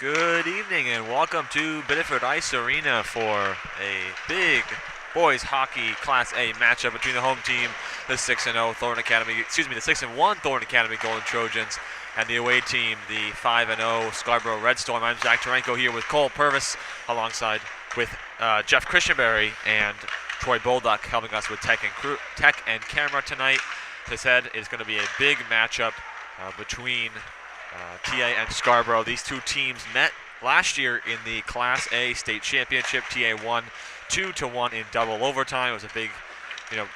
Good evening and welcome to Biddeford Ice Arena for a big boys hockey Class A matchup between the home team, the 6-1 Thornton Academy Golden Trojans, and the away team, the 5-0 Scarborough Red Storm. I'm Zach Tarenko here with Cole Purvis alongside with Jeff Christianberry and Troy Bolduck helping us with tech and camera tonight. As I said, it's going to be a big matchup between TA and Scarborough. These two teams met last year in the Class A state championship. TA won 2-1 in double overtime. It was a big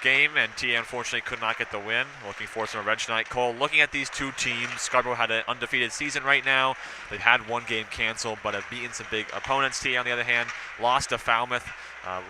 game, and TA unfortunately could not get the win. Looking for some revenge tonight. Cole, looking at these two teams, Scarborough had an undefeated season right now. They've had one game canceled, but have beaten some big opponents. TA, on the other hand, lost to Falmouth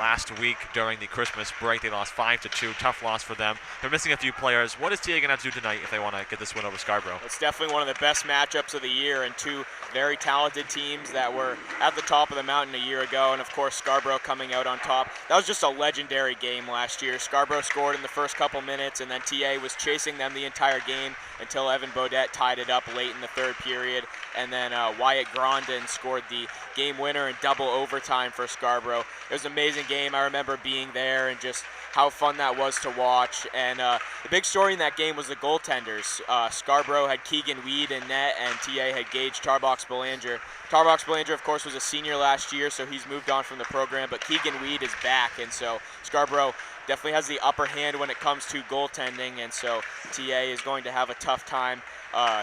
last week during the Christmas break. They lost 5-2. Tough loss for them. They're missing a few players. What is TA going to have to do tonight if they want to get this win over Scarborough? It's definitely one of the best matchups of the year, and two very talented teams that were at the top of the mountain a year ago, and of course Scarborough coming out on top. That was just a legendary game last year. Scarborough scored in the first couple minutes, and then TA was chasing them the entire game until Evan Beaudet tied it up late in the third period, and then Wyatt Grondin scored the game winner in double overtime for Scarborough. It was an amazing game. I remember being there and just how fun that was to watch. And the big story in that game was the goaltenders. Scarborough had Keegan Weed in net, and TA had Gage Tarbox Belanger. Tarbox Belanger, of course, was a senior last year, so he's moved on from the program, but Keegan Weed is back, and so Scarborough definitely has the upper hand when it comes to goaltending, and so TA is going to have a tough time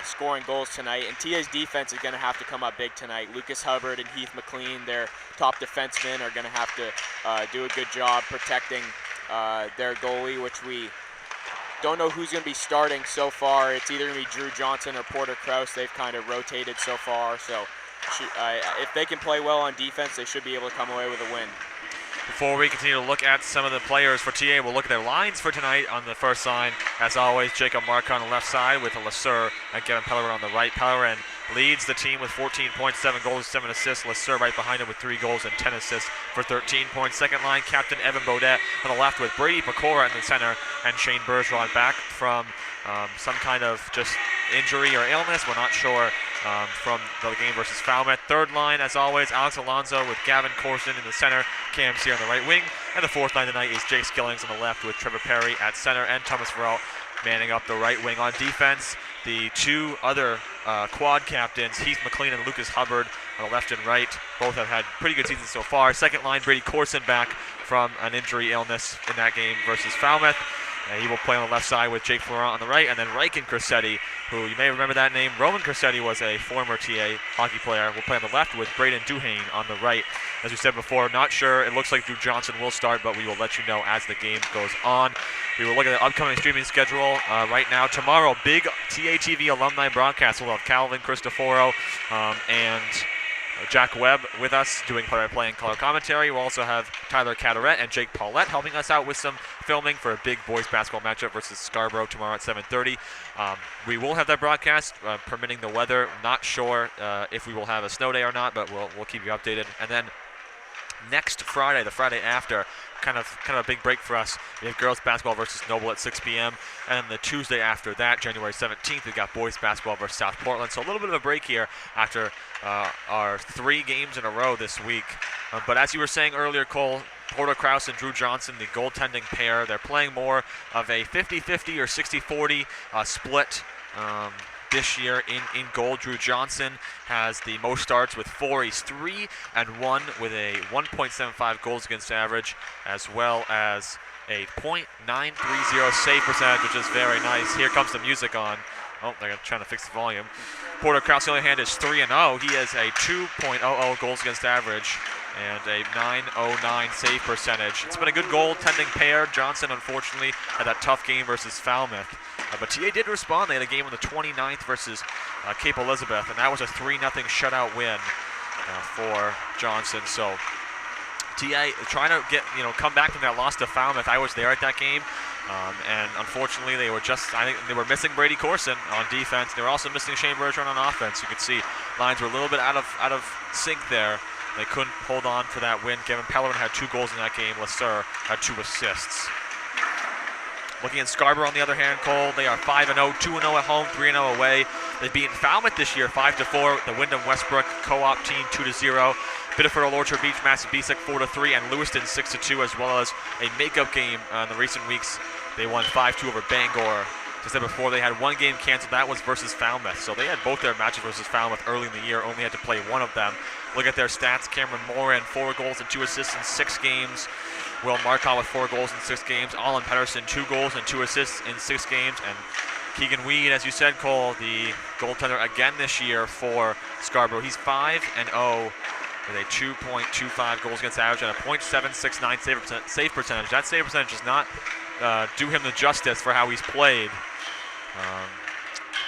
scoring goals tonight, and TA's defense is going to have to come up big tonight. Lucas Hubbard and Heath McLean, their top defensemen, are going to have to do a good job protecting their goalie, which we don't know who's going to be starting so far. It's either going to be Drew Johnson or Porter Krause. They've kind of rotated so far, so if they can play well on defense, they should be able to come away with a win. Before we continue to look at some of the players for TA, we'll look at their lines for tonight. On the first line, as always, Jacob Mark on the left side with Lesseur and Kevin Pellerin on the right. Pellerin leads the team with 14 points, 7 goals, 7 assists. Lesseur right behind him with 3 goals and 10 assists for 13 points. Second line, captain Evan Beaudet on the left with Brady Pecora in the center and Shane Bergeron back from some kind of just injury or illness. We're not sure from the game versus Falmouth. Third line, as always, Alex Alonso with Gavin Corson in the center, Cam Sear on the right wing. And the fourth line tonight is Jake Skillings on the left with Trevor Perry at center and Thomas Farrell manning up the right wing. On defense, the two other quad captains, Heath McLean and Lucas Hubbard on the left and right, both have had pretty good seasons so far. Second line, Brady Corson back from an injury illness in that game versus Falmouth. He will play on the left side with Jake Florent on the right, and then Riken Cressetti, who you may remember that name. Roman Cressetti was a former TA hockey player. Will play on the left with Braden Duhane on the right. As we said before, not sure. It looks like Drew Johnson will start, but we will let you know as the game goes on. We will look at the upcoming streaming schedule right now. Tomorrow, big TA TV alumni broadcast. We'll have Calvin Cristoforo and Jack Webb with us doing play-by-play and color commentary. We'll also have Tyler Cataret and Jake Paulette helping us out with some filming for a big boys basketball matchup versus Scarborough tomorrow at 7:30. We will have that broadcast permitting the weather. Not sure if we will have a snow day or not, but we'll keep you updated. And then next Friday, the Friday after, kind of a big break for us. We have girls basketball versus Noble at 6 p.m. And the Tuesday after that, January 17th, we've got boys basketball versus South Portland. So a little bit of a break here after our 3 games in a row this week. But as you were saying earlier, Cole, Porter Krause and Drew Johnson, the goaltending pair, they're playing more of a 50-50 or 60-40 split this year in goal. Drew Johnson has the most starts with 4. He's 3-1 with a 1.75 goals against average, as well as a .930 save percentage, which is very nice. Here comes the music on. Oh, they're trying to fix the volume. Porter Krause, on the other hand, is 3-0. He has a 2.00 goals against average and a .909 save percentage. It's been a good goaltending pair. Johnson, unfortunately, had that tough game versus Falmouth. But TA did respond. They had a game on the 29th versus Cape Elizabeth, and that was a 3-0 shutout win for Johnson. So TA trying to come back from that loss to Falmouth. I was there at that game, and unfortunately they were I think they were missing Brady Corson on defense. They were also missing Shane Bergeron on offense. You could see lines were a little bit out of sync there. They couldn't hold on for that win. Kevin Pellerin had 2 goals in that game. Lesseur had 2 assists. Looking at Scarborough, on the other hand, Cole, they are 5-0, 2-0 at home, 3-0 away. They've beaten Falmouth this year 5-4, the Wyndham Westbrook co-op team 2-0, Biddeford Old Orchard Beach Massabesic 4-3, and Lewiston 6-2, as well as a makeup game in the recent weeks. They won 5-2 over Bangor. As I said before, they had one game canceled. That was versus Falmouth. So they had both their matches versus Falmouth early in the year, only had to play one of them. Look at their stats. Cameron Moran, 4 goals and 2 assists in 6 games. Will Marcotte with 4 goals in 6 games. Alan Pedersen, 2 goals and 2 assists in 6 games. And Keegan Weed, as you said, Cole, the goaltender again this year for Scarborough. He's 5-0 with a 2.25 goals against average and a .769 save percentage. That save percentage does not do him the justice for how he's played.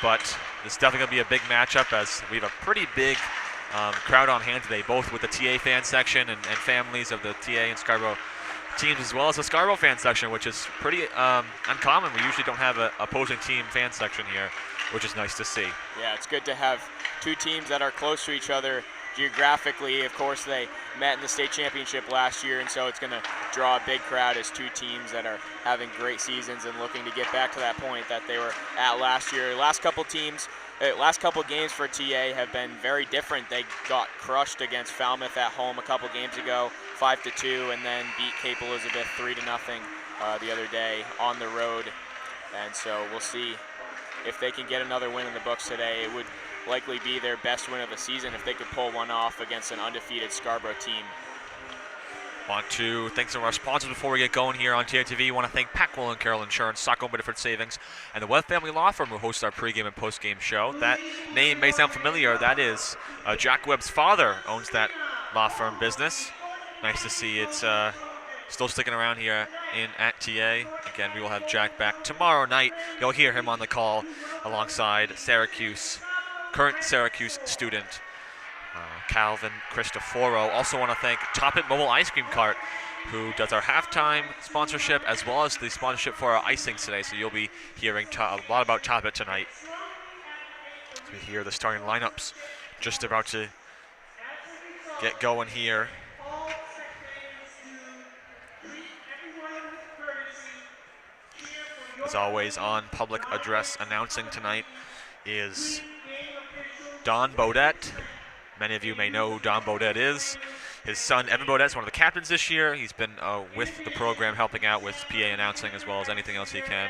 But it's definitely going to be a big matchup, as we have a pretty big crowd on hand today, both with the TA fan section and families of the TA and Scarborough teams, as well as the Scarborough fan section, which is pretty uncommon. We usually don't have an opposing team fan section here, which is nice to see. Yeah, it's good to have two teams that are close to each other geographically. Of course, they met in the state championship last year, and so it's going to draw a big crowd as two teams that are having great seasons and looking to get back to that point that they were at last year. Last couple games for TA have been very different. They got crushed against Falmouth at home a couple games ago, 5-2, and then beat Cape Elizabeth 3-0 the other day on the road. And so we'll see if they can get another win in the books today. It would likely be their best win of the season if they could pull one off against an undefeated Scarborough team. Want to thank some of our sponsors before we get going here on TITV. Want to thank Packwell & Carroll Insurance, Saco Biddeford Savings, and the Webb Family Law Firm, who hosts our pregame and postgame show. That name may sound familiar. That is Jack Webb's father owns that law firm business. Nice to see it's still sticking around here at TA. Again, we will have Jack back tomorrow night. You'll hear him on the call alongside current Syracuse student Calvin Cristoforo. Also want to thank Toppet Mobile Ice Cream Cart, who does our halftime sponsorship as well as the sponsorship for our icings today. So you'll be hearing a lot about Toppet tonight. As we hear the starting lineups just about to get going here. As always, on public address announcing tonight is Don Bodette. Many of you may know who Don Bodette is. His son, Evan Bodette, is one of the captains this year. He's been with the program helping out with PA announcing as well as anything else he can.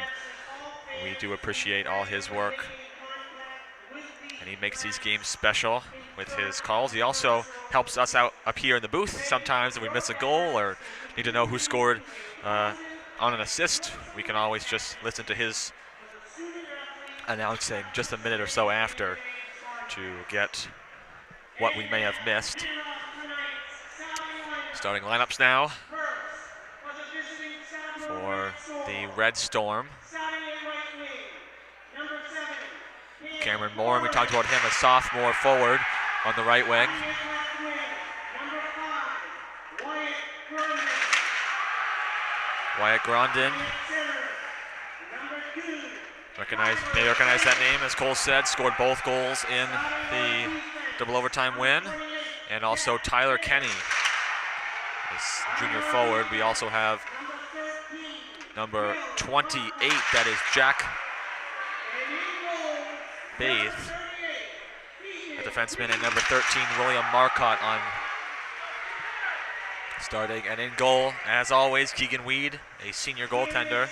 We do appreciate all his work. And he makes these games special with his calls. He also helps us out up here in the booth sometimes if we miss a goal or need to know who scored on an assist. We can always just listen to his announcing just a minute or so after to get what we may have missed. Starting lineups now for the Red Storm. Cameron Moore, we talked about him, a sophomore forward on the right wing. Wyatt Grondin. May recognize that name, as Cole said, scored both goals in the double overtime win. And also Tyler Kenny, this junior forward. We also have number 28, that is Jack Baith, a defenseman, and number 13, William Marcotte on starting. And in goal, as always, Keegan Weed, a senior goaltender.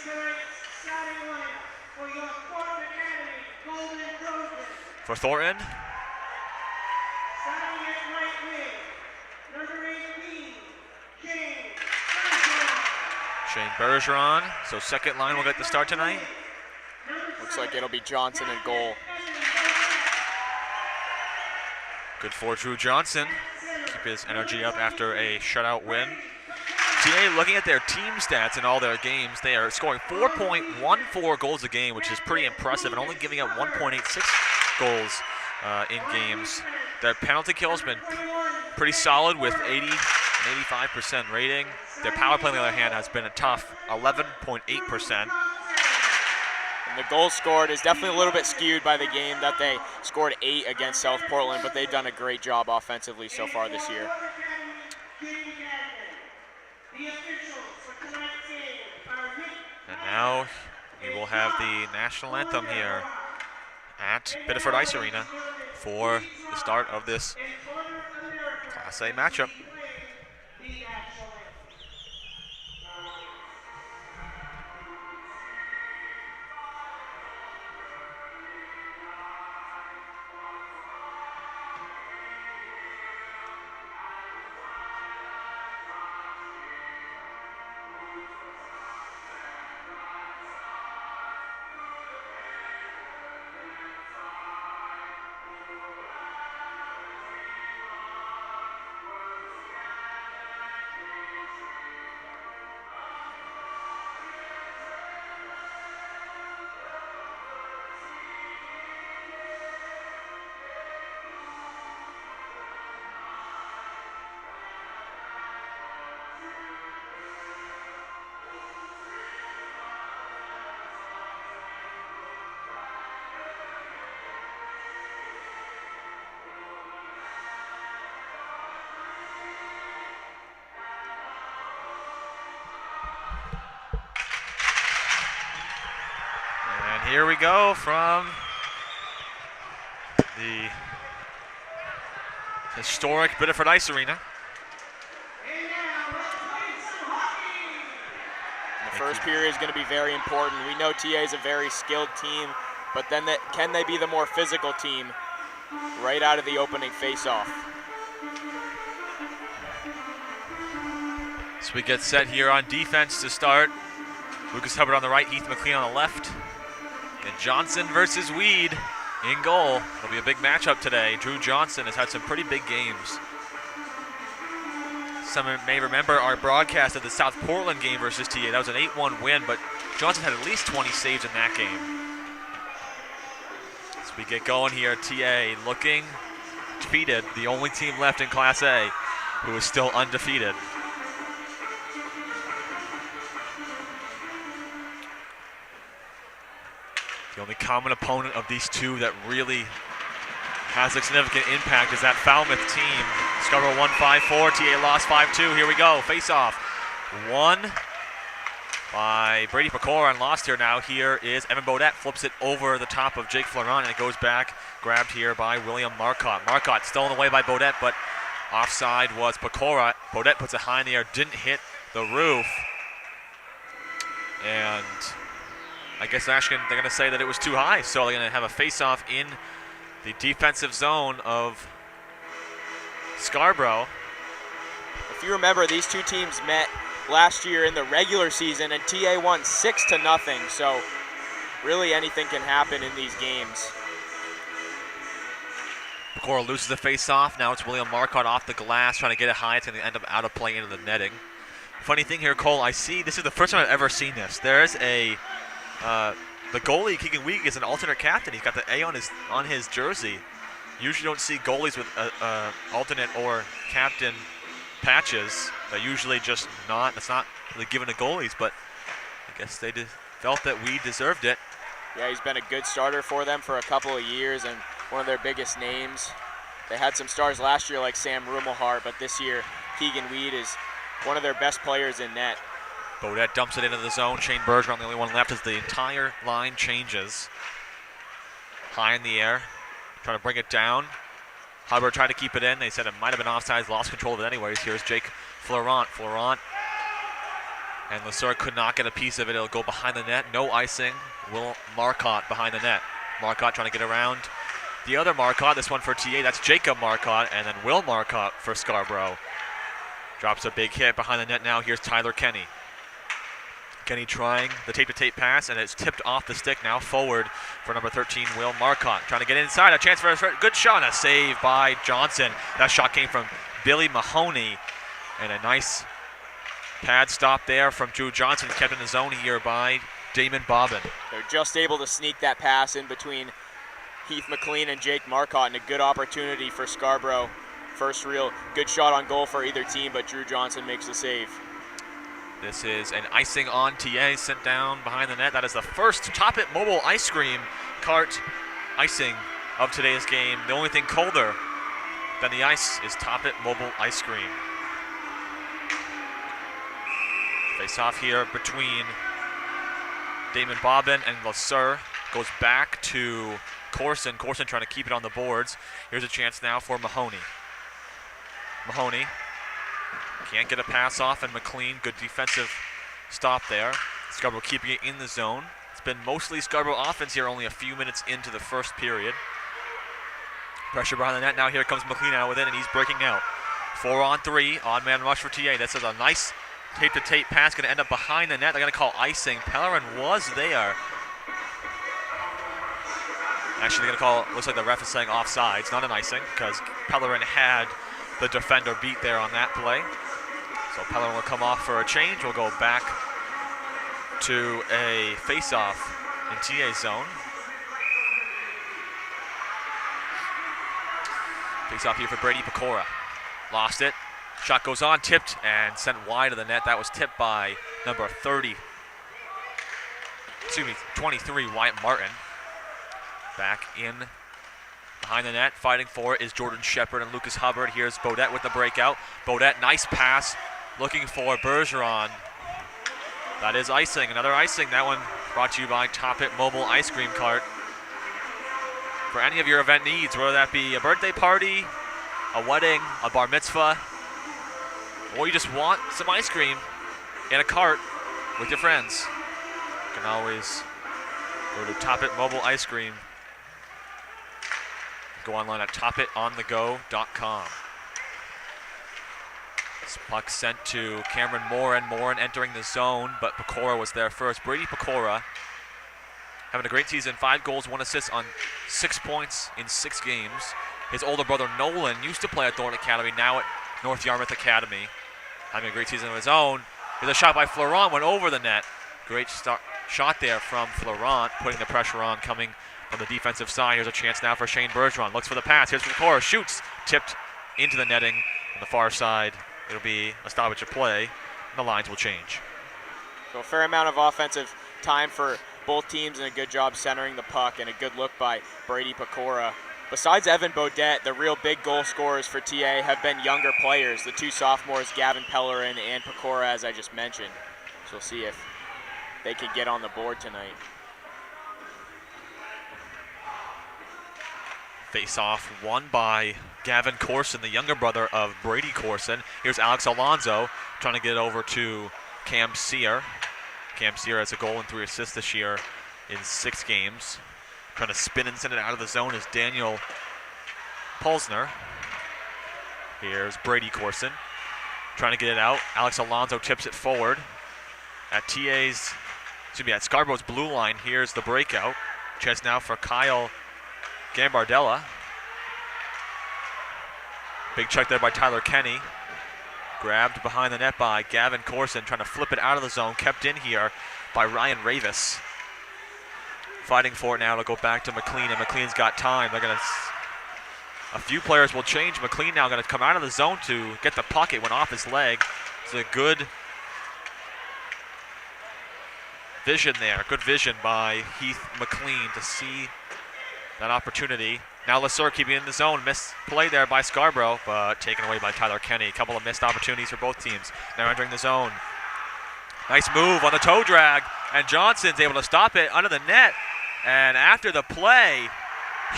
For Thornton, Shane Bergeron. So second line will get the start tonight. Looks like it'll be Johnson in goal. Good for Drew Johnson. Keep his energy up after a shutout win. TA, looking at their team stats in all their games, they are scoring 4.14 goals a game, which is pretty impressive, and only giving up 1.86 goals in games. Their penalty kill has been pretty solid with 80 and 85% rating. Their power play, on the other hand, has been a tough 11.8%. And the goal scored is definitely a little bit skewed by the game that they scored 8 against South Portland, but they've done a great job offensively so far this year. And now we will have the national anthem here at Biddeford Ice Arena for the start of this Class A matchup. Here we go from the historic Biddeford Ice Arena. The first period is going to be very important. We know TA is a very skilled team, but then can they be the more physical team right out of the opening face-off? So we get set here on defense to start. Lucas Hubbard on the right, Heath McLean on the left. And Johnson versus Weed in goal. It'll be a big matchup today. Drew Johnson has had some pretty big games. Some may remember our broadcast of the South Portland game versus TA. That was an 8-1 win, but Johnson had at least 20 saves in that game. As we get going here, TA looking defeated, the only team left in Class A who is still undefeated. The only common opponent of these two that really has a significant impact is that Falmouth team. Scarborough won 5-4, TA lost 5-2. Here we go, face-off. Won by Brady Pecora and lost here now. Here is Evan Bodette, flips it over the top of Jake Florent, and it goes back, grabbed here by William Marcotte. Marcotte stolen away by Bodette, but offside was Pecora. Bodette puts it high in the air, didn't hit the roof. And I guess they're going to say that it was too high, so they're going to have a face-off in the defensive zone of Scarborough. If you remember, these two teams met last year in the regular season, and TA won 6-0, so really anything can happen in these games. Pecora loses the face-off. Now it's William Marcotte off the glass, trying to get it high. It's going to end up out of play into the netting. Funny thing here, Cole, I see, this is the first time I've ever seen this. There's a the goalie, Keegan Weeg, is an alternate captain. He's got the A on his jersey. Usually don't see goalies with alternate or captain patches. They're usually just not. That's not really given to goalies, but I guess they felt that Weed deserved it. Yeah, he's been a good starter for them for a couple of years and one of their biggest names. They had some stars last year like Sam Rumelhart, but this year Keegan Weed is one of their best players in net. Bodette dumps it into the zone. Shane Bergeron, the only one left, as the entire line changes. High in the air, trying to bring it down. Hubbard tried to keep it in. They said it might have been offsides, lost control of it anyways. Here's Jake Florent. Florent and Lesseur could not get a piece of it. It'll go behind the net. No icing. Will Marcotte behind the net. Marcotte trying to get around the other Marcotte. This one for TA. That's Jacob Marcotte, and then Will Marcotte for Scarborough. Drops a big hit behind the net now. Here's Tyler Kenny. Kenny trying the tape-to-tape pass, and it's tipped off the stick now forward for number 13, Will Marcotte. Trying to get inside, a chance for a good shot, and a save by Johnson. That shot came from Billy Mahoney, and a nice pad stop there from Drew Johnson, kept in the zone here by Damon Bobbin. They're just able to sneak that pass in between Heath McLean and Jake Marcotte, and a good opportunity for Scarborough. First real good shot on goal for either team, but Drew Johnson makes the save. This is an icing on TA sent down behind the net. That is the first Top It Mobile ice cream cart icing of today's game. The only thing colder than the ice is Top It Mobile ice cream. Face off here between Damon Bobbin and Lesseur. Goes back to Corson. Corson trying to keep it on the boards. Here's a chance now for Mahoney. Mahoney can't get a pass off, and McLean, good defensive stop there. Scarborough keeping it in the zone. It's been mostly Scarborough offense here, only a few minutes into the first period. Pressure behind the net. Now here comes McLean out with it, and he's breaking out. 4-on-3, odd man rush for TA. This is a nice tape-to-tape pass, going to end up behind the net. They're going to call icing. Pellerin was there. Actually, they're going to call, looks like the ref is saying offside. It's not an icing, because Pellerin had the defender beat there on that play. So Pellerin will come off for a change. We'll go back to a face-off in TA zone. Face-off here for Brady Pecora. Lost it. Shot goes on, tipped, and sent wide of the net. That was tipped by number 23, Wyatt Martin. Back in behind the net, fighting for it is Jordan Shepard and Lucas Hubbard. Here's Bodette with the breakout. Bodette, nice pass, looking for Bergeron. That is icing, another icing. That one brought to you by Top It Mobile Ice Cream Cart. For any of your event needs, whether that be a birthday party, a wedding, a bar mitzvah, or you just want some ice cream in a cart with your friends, you can always go to Top It Mobile Ice Cream. Go online at topitonthego.com. This puck sent to Cameron Morin. Morin entering the zone, but Pecora was there first. Brady Pecora having a great season, 5 goals, 1 assist on 6 points in 6 games. His older brother Nolan used to play at Thornton Academy, now at North Yarmouth Academy. Having a great season of his own. Here's a shot by Florent, went over the net. Great shot there from Florent, putting the pressure on, coming on the defensive side. Here's a chance now for Shane Bergeron. Looks for the pass. Here's Pecora, shoots, tipped into the netting on the far side. It'll be a stoppage of play, and the lines will change. So a fair amount of offensive time for both teams, and a good job centering the puck, and a good look by Brady Pecora. Besides Evan Bodette, the real big goal scorers for TA have been younger players, the 2 sophomores, Gavin Pellerin and Pecora, as I just mentioned. So we'll see if they can get on the board tonight. Face-off won by Gavin Corson, the younger brother of Brady Corson. Here's Alex Alonzo trying to get it over to Cam Sear. Cam Sear has a goal and 3 assists this year in 6 games. Trying to spin and send it out of the zone is Daniel Pulsner. Here's Brady Corson trying to get it out. Alex Alonzo tips it forward at Scarborough's blue line. Here's the breakout. Chance now for Kyle Gambardella. Big check there by Tyler Kenny. Grabbed behind the net by Gavin Corson, trying to flip it out of the zone. Kept in here by Ryan Ravis. Fighting for it now to go back to McLean, and McLean's got time. They're gonna. A few players will change. McLean now going to come out of the zone to get the puck. It went off his leg. It's a good vision there. Good vision by Heath McLean to see that opportunity. Now Lasser keeping it in the zone. Missed play there by Scarborough, but taken away by Tyler Kenny. A couple of missed opportunities for both teams. Now entering the zone. Nice move on the toe drag, and Johnson's able to stop it under the net. And after the play,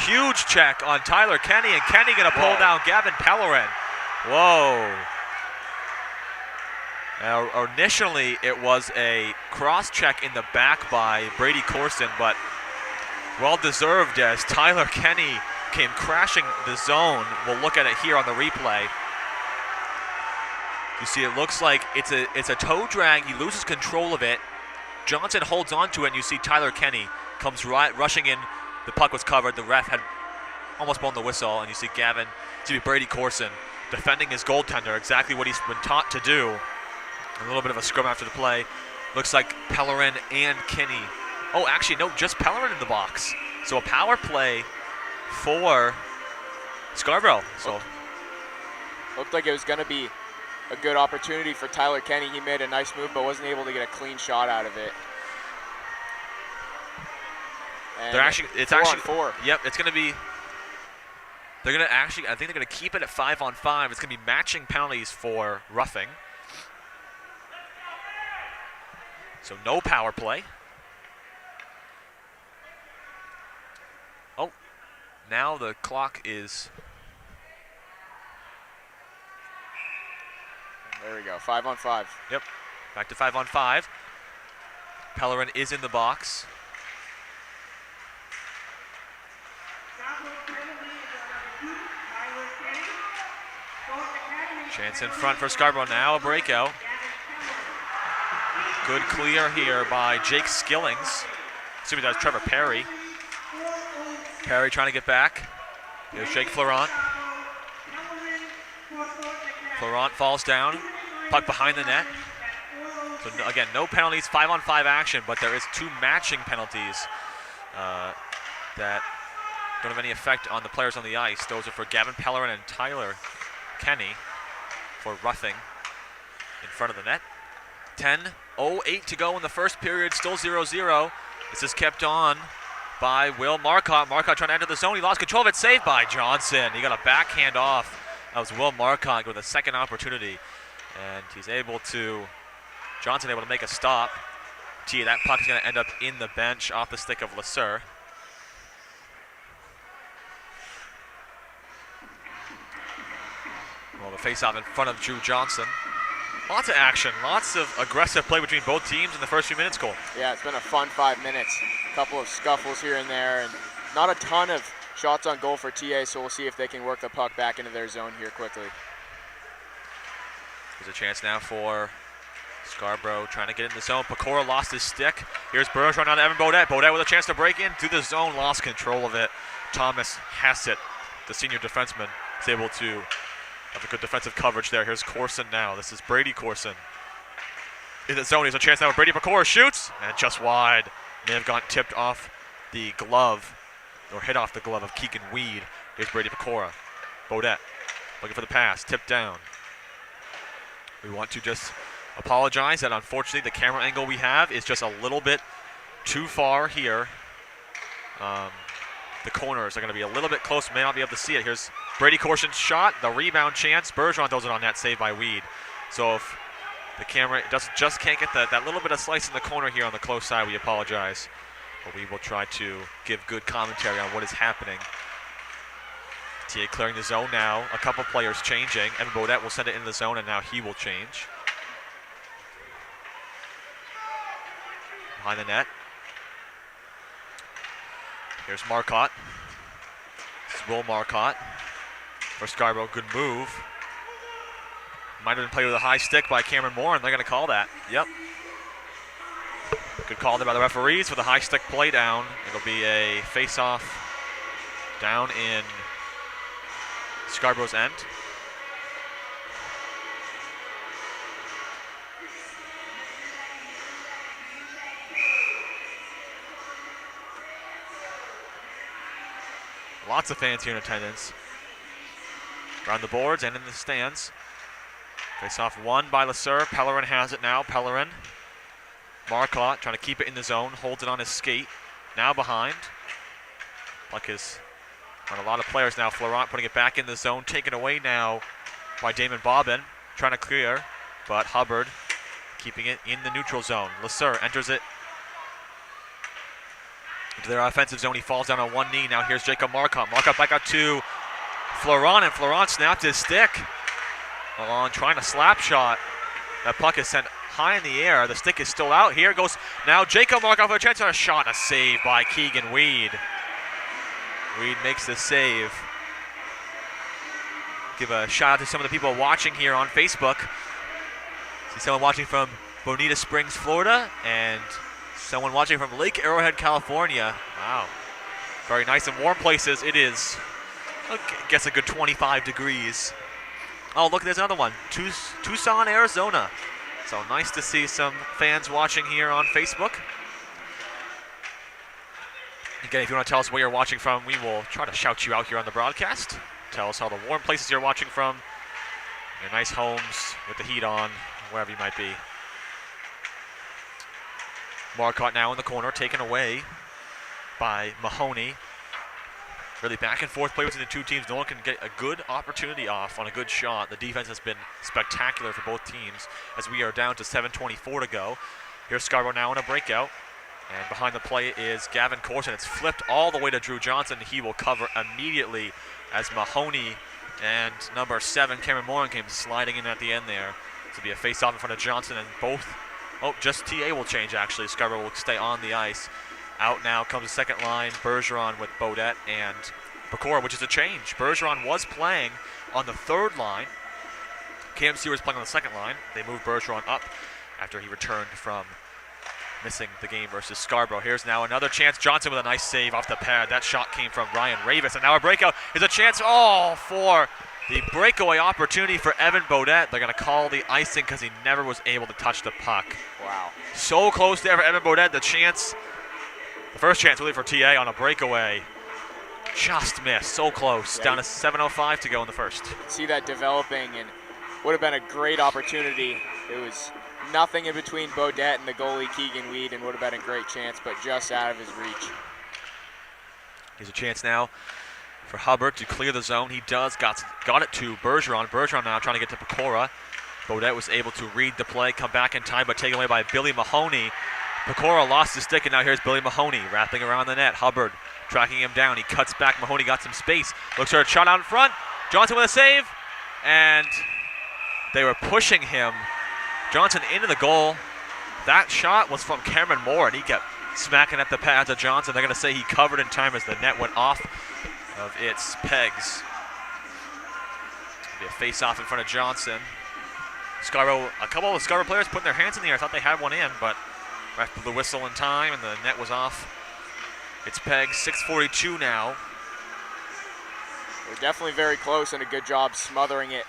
huge check on Tyler Kenny, and Kenny going to pull down Gavin Pellerin. Whoa. Now, initially, it was a cross check in the back by Brady Corson, but well-deserved as Tyler Kenny came crashing the zone. We'll look at it here on the replay. You see, it looks like it's a toe drag. He loses control of it. Johnson holds on to it, and you see Tyler Kenny comes rushing in. The puck was covered. The ref had almost blown the whistle, and you see Brady Corson defending his goaltender, exactly what he's been taught to do. A little bit of a scrum after the play. Looks like Pellerin and Kenny. Oh, actually, no, just Pellerin in the box. So a power play for Scarborough. So looked like it was going to be a good opportunity for Tyler Kenny. He made a nice move, but wasn't able to get a clean shot out of it. And it's actually 4-on-4. Yep, it's going to be. They're going to actually. I think they're going to keep it at 5-on-5. It's going to be matching penalties for roughing. So no power play. now the clock is... There we go, 5 on 5. Yep, back to 5 on 5. Pellerin is in the box. Chance in front for Scarborough now, a breakout. Good clear here by Jake Skillings. Assuming that's Trevor Perry. Perry trying to get back. Here's Jake Florent. Florent falls down. Puck behind the net. So again, no penalties, 5 on 5 action, but there is 2 matching penalties that don't have any effect on the players on the ice. Those are for Gavin Pellerin and Tyler Kenny for roughing in front of the net. 10:08 to go in the first period, still 0-0. This is kept on by Will Marcotte. Marcotte trying to enter the zone. He lost control of it, saved by Johnson. He got a backhand off. That was Will Marcotte with a second opportunity. And he's able to, Johnson able to make a stop. That puck is going to end up in the bench off the stick of LeSueur. Well, the face-off in front of Drew Johnson. Lots of action, lots of aggressive play between both teams in the first few minutes, Cole. Yeah, it's been a fun 5 minutes. A couple of scuffles here and there, and not a ton of shots on goal for TA, so we'll see if they can work the puck back into their zone here quickly. There's a chance now for Scarborough trying to get in the zone. Pecora lost his stick. Here's Bergeron on Evan Beaudet. Beaudet with a chance to break in through the zone, lost control of it. Thomas Hassett, the senior defenseman, is able to have a good defensive coverage there. Here's Corson now. This is Brady Corson. In the zone, he has a chance now. Brady Pecora shoots, and just wide. May have gotten tipped off the glove, or hit off the glove of Keegan Weed. Here's Brady Pecora. Beaudet looking for the pass, tipped down. We want to just apologize that unfortunately the camera angle we have is just a little bit too far here. The corners are going to be a little bit close, may not be able to see it. Here's Brady Corson's shot, the rebound chance. Bergeron throws it on net, saved by Weed. So if the camera just can't get that little bit of slice in the corner here on the close side, we apologize. But we will try to give good commentary on what is happening. TA clearing the zone now, a couple players changing. Evan Beaudet will send it into the zone, and now he will change. Behind the net. Here's Marcotte. This is Will Marcotte. For Scarborough, good move. Might have been played with a high stick by Cameron Moore, and they're going to call that. Yep. Good call there by the referees for the high stick play down. It'll be a face-off down in Scarborough's end. Lots of fans here in attendance. Around the boards and in the stands. Face-off won by LeSueur. Pellerin has it now. Pellerin. Marcotte trying to keep it in the zone. Holds it on his skate. Now behind. Puck is on a lot of players now. Florent putting it back in the zone. Taken away now by Damon Bobbin. Trying to clear. But Hubbard keeping it in the neutral zone. LeSueur enters it into their offensive zone. He falls down on one knee. Now here's Jacob Marcotte. Marcotte back out to Florent, and Florent snapped his stick. Along trying a slap shot. That puck is sent high in the air. The stick is still out. Here goes now Jacob Marcotte for a chance on a shot. A save by Keegan Weed. Weed makes the save. Give a shout out to some of the people watching here on Facebook. See someone watching from Bonita Springs, Florida, and someone watching from Lake Arrowhead, California. Wow. Very nice and warm places. It is, I guess, a good 25 degrees. Oh, look, there's another one. Tucson, Arizona. So nice to see some fans watching here on Facebook. Again, if you want to tell us where you're watching from, we will try to shout you out here on the broadcast. Tell us all the warm places you're watching from. Your nice homes with the heat on, wherever you might be. Marcotte now in the corner, taken away by Mahoney. Really back and forth play between the two teams. No one can get a good opportunity off on a good shot. The defense has been spectacular for both teams as we are down to 7:24 to go. Here's Scarborough now in a breakout. And behind the play is Gavin Corson. It's flipped all the way to Drew Johnson. He will cover immediately as Mahoney and number 7, Cameron Moran, came sliding in at the end there. To be a face-off in front of Johnson, and both, just TA will change actually. Scarborough will stay on the ice. Out now comes the second line, Bergeron with Beaudet and Pecora, which is a change. Bergeron was playing on the third line. KMC was playing on the second line. They moved Bergeron up after he returned from missing the game versus Scarborough. Here's now another chance. Johnson with a nice save off the pad. That shot came from Ryan Ravis, and now a breakout is a chance for the breakaway opportunity for Evan Beaudet. They're going to call the icing because he never was able to touch the puck. Wow. So close there for Evan Beaudet. The first chance really for TA on a breakaway. Just missed. So close. Yeah, down to 7:05 to go in the first. See that developing, and would have been a great opportunity. It was nothing in between Beaudet and the goalie Keegan Weed, and would have been a great chance, but just out of his reach. Here's a chance now for Hubbard to clear the zone. He does. Got it to Bergeron. Bergeron now trying to get to Pecora. Beaudet was able to read the play, come back in time, but taken away by Billy Mahoney. Pecora lost his stick, and now here's Billy Mahoney wrapping around the net. Hubbard tracking him down. He cuts back. Mahoney got some space. Looks for a shot out in front. Johnson with a save, and they were pushing him. Johnson into the goal. That shot was from Cameron Moore, and he kept smacking at the pads of Johnson. They're going to say he covered in time as the net went off of its pegs. It'll be a face-off in front of Johnson. A couple of the Scarborough players putting their hands in the air. I thought they had one in, but ref blew the whistle in time, and the net was off its pegs. 6:42 now. We're definitely very close, and a good job smothering it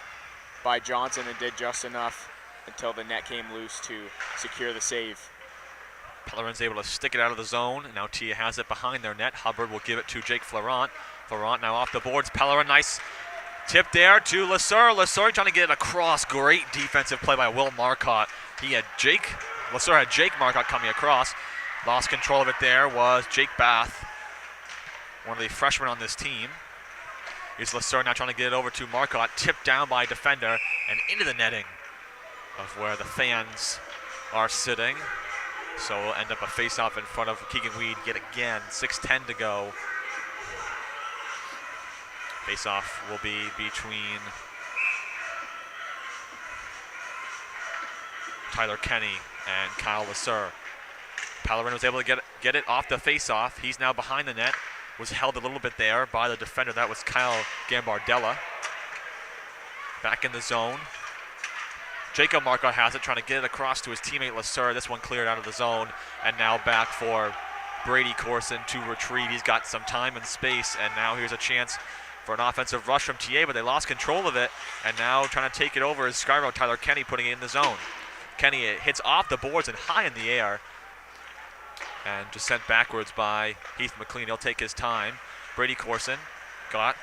by Johnson, and did just enough until the net came loose to secure the save. Pellerin's able to stick it out of the zone. Now Tia has it behind their net. Hubbard will give it to Jake Florent. Florent now off the boards. Pellerin, nice tip there to Lesseur. Lesseur trying to get it across. Great defensive play by Will Marcotte. Lesseur had Jake Marcotte coming across. Lost control of it there was Jake Bath, one of the freshmen on this team. Here's Lesseur now trying to get it over to Marcotte. Tipped down by a defender and into the netting of where the fans are sitting. So we'll end up a face-off in front of Keegan Weed yet again. 6:10 to go. Face-off will be between Tyler Kenny and Kyle Lesseur. Pellerin was able to get it off the face-off. He's now behind the net. Was held a little bit there by the defender. That was Kyle Gambardella. Back in the zone. Jacob Marcotte has it, trying to get it across to his teammate Lesseur. This one cleared out of the zone, and now back for Brady Corson to retrieve. He's got some time and space, and now here's a chance for an offensive rush from TA, but they lost control of it, and now trying to take it over is Scarborough. Tyler Kenny putting it in the zone. Kenny, it hits off the boards and high in the air, and just sent backwards by Heath McLean. He'll take his time. Brady Corson got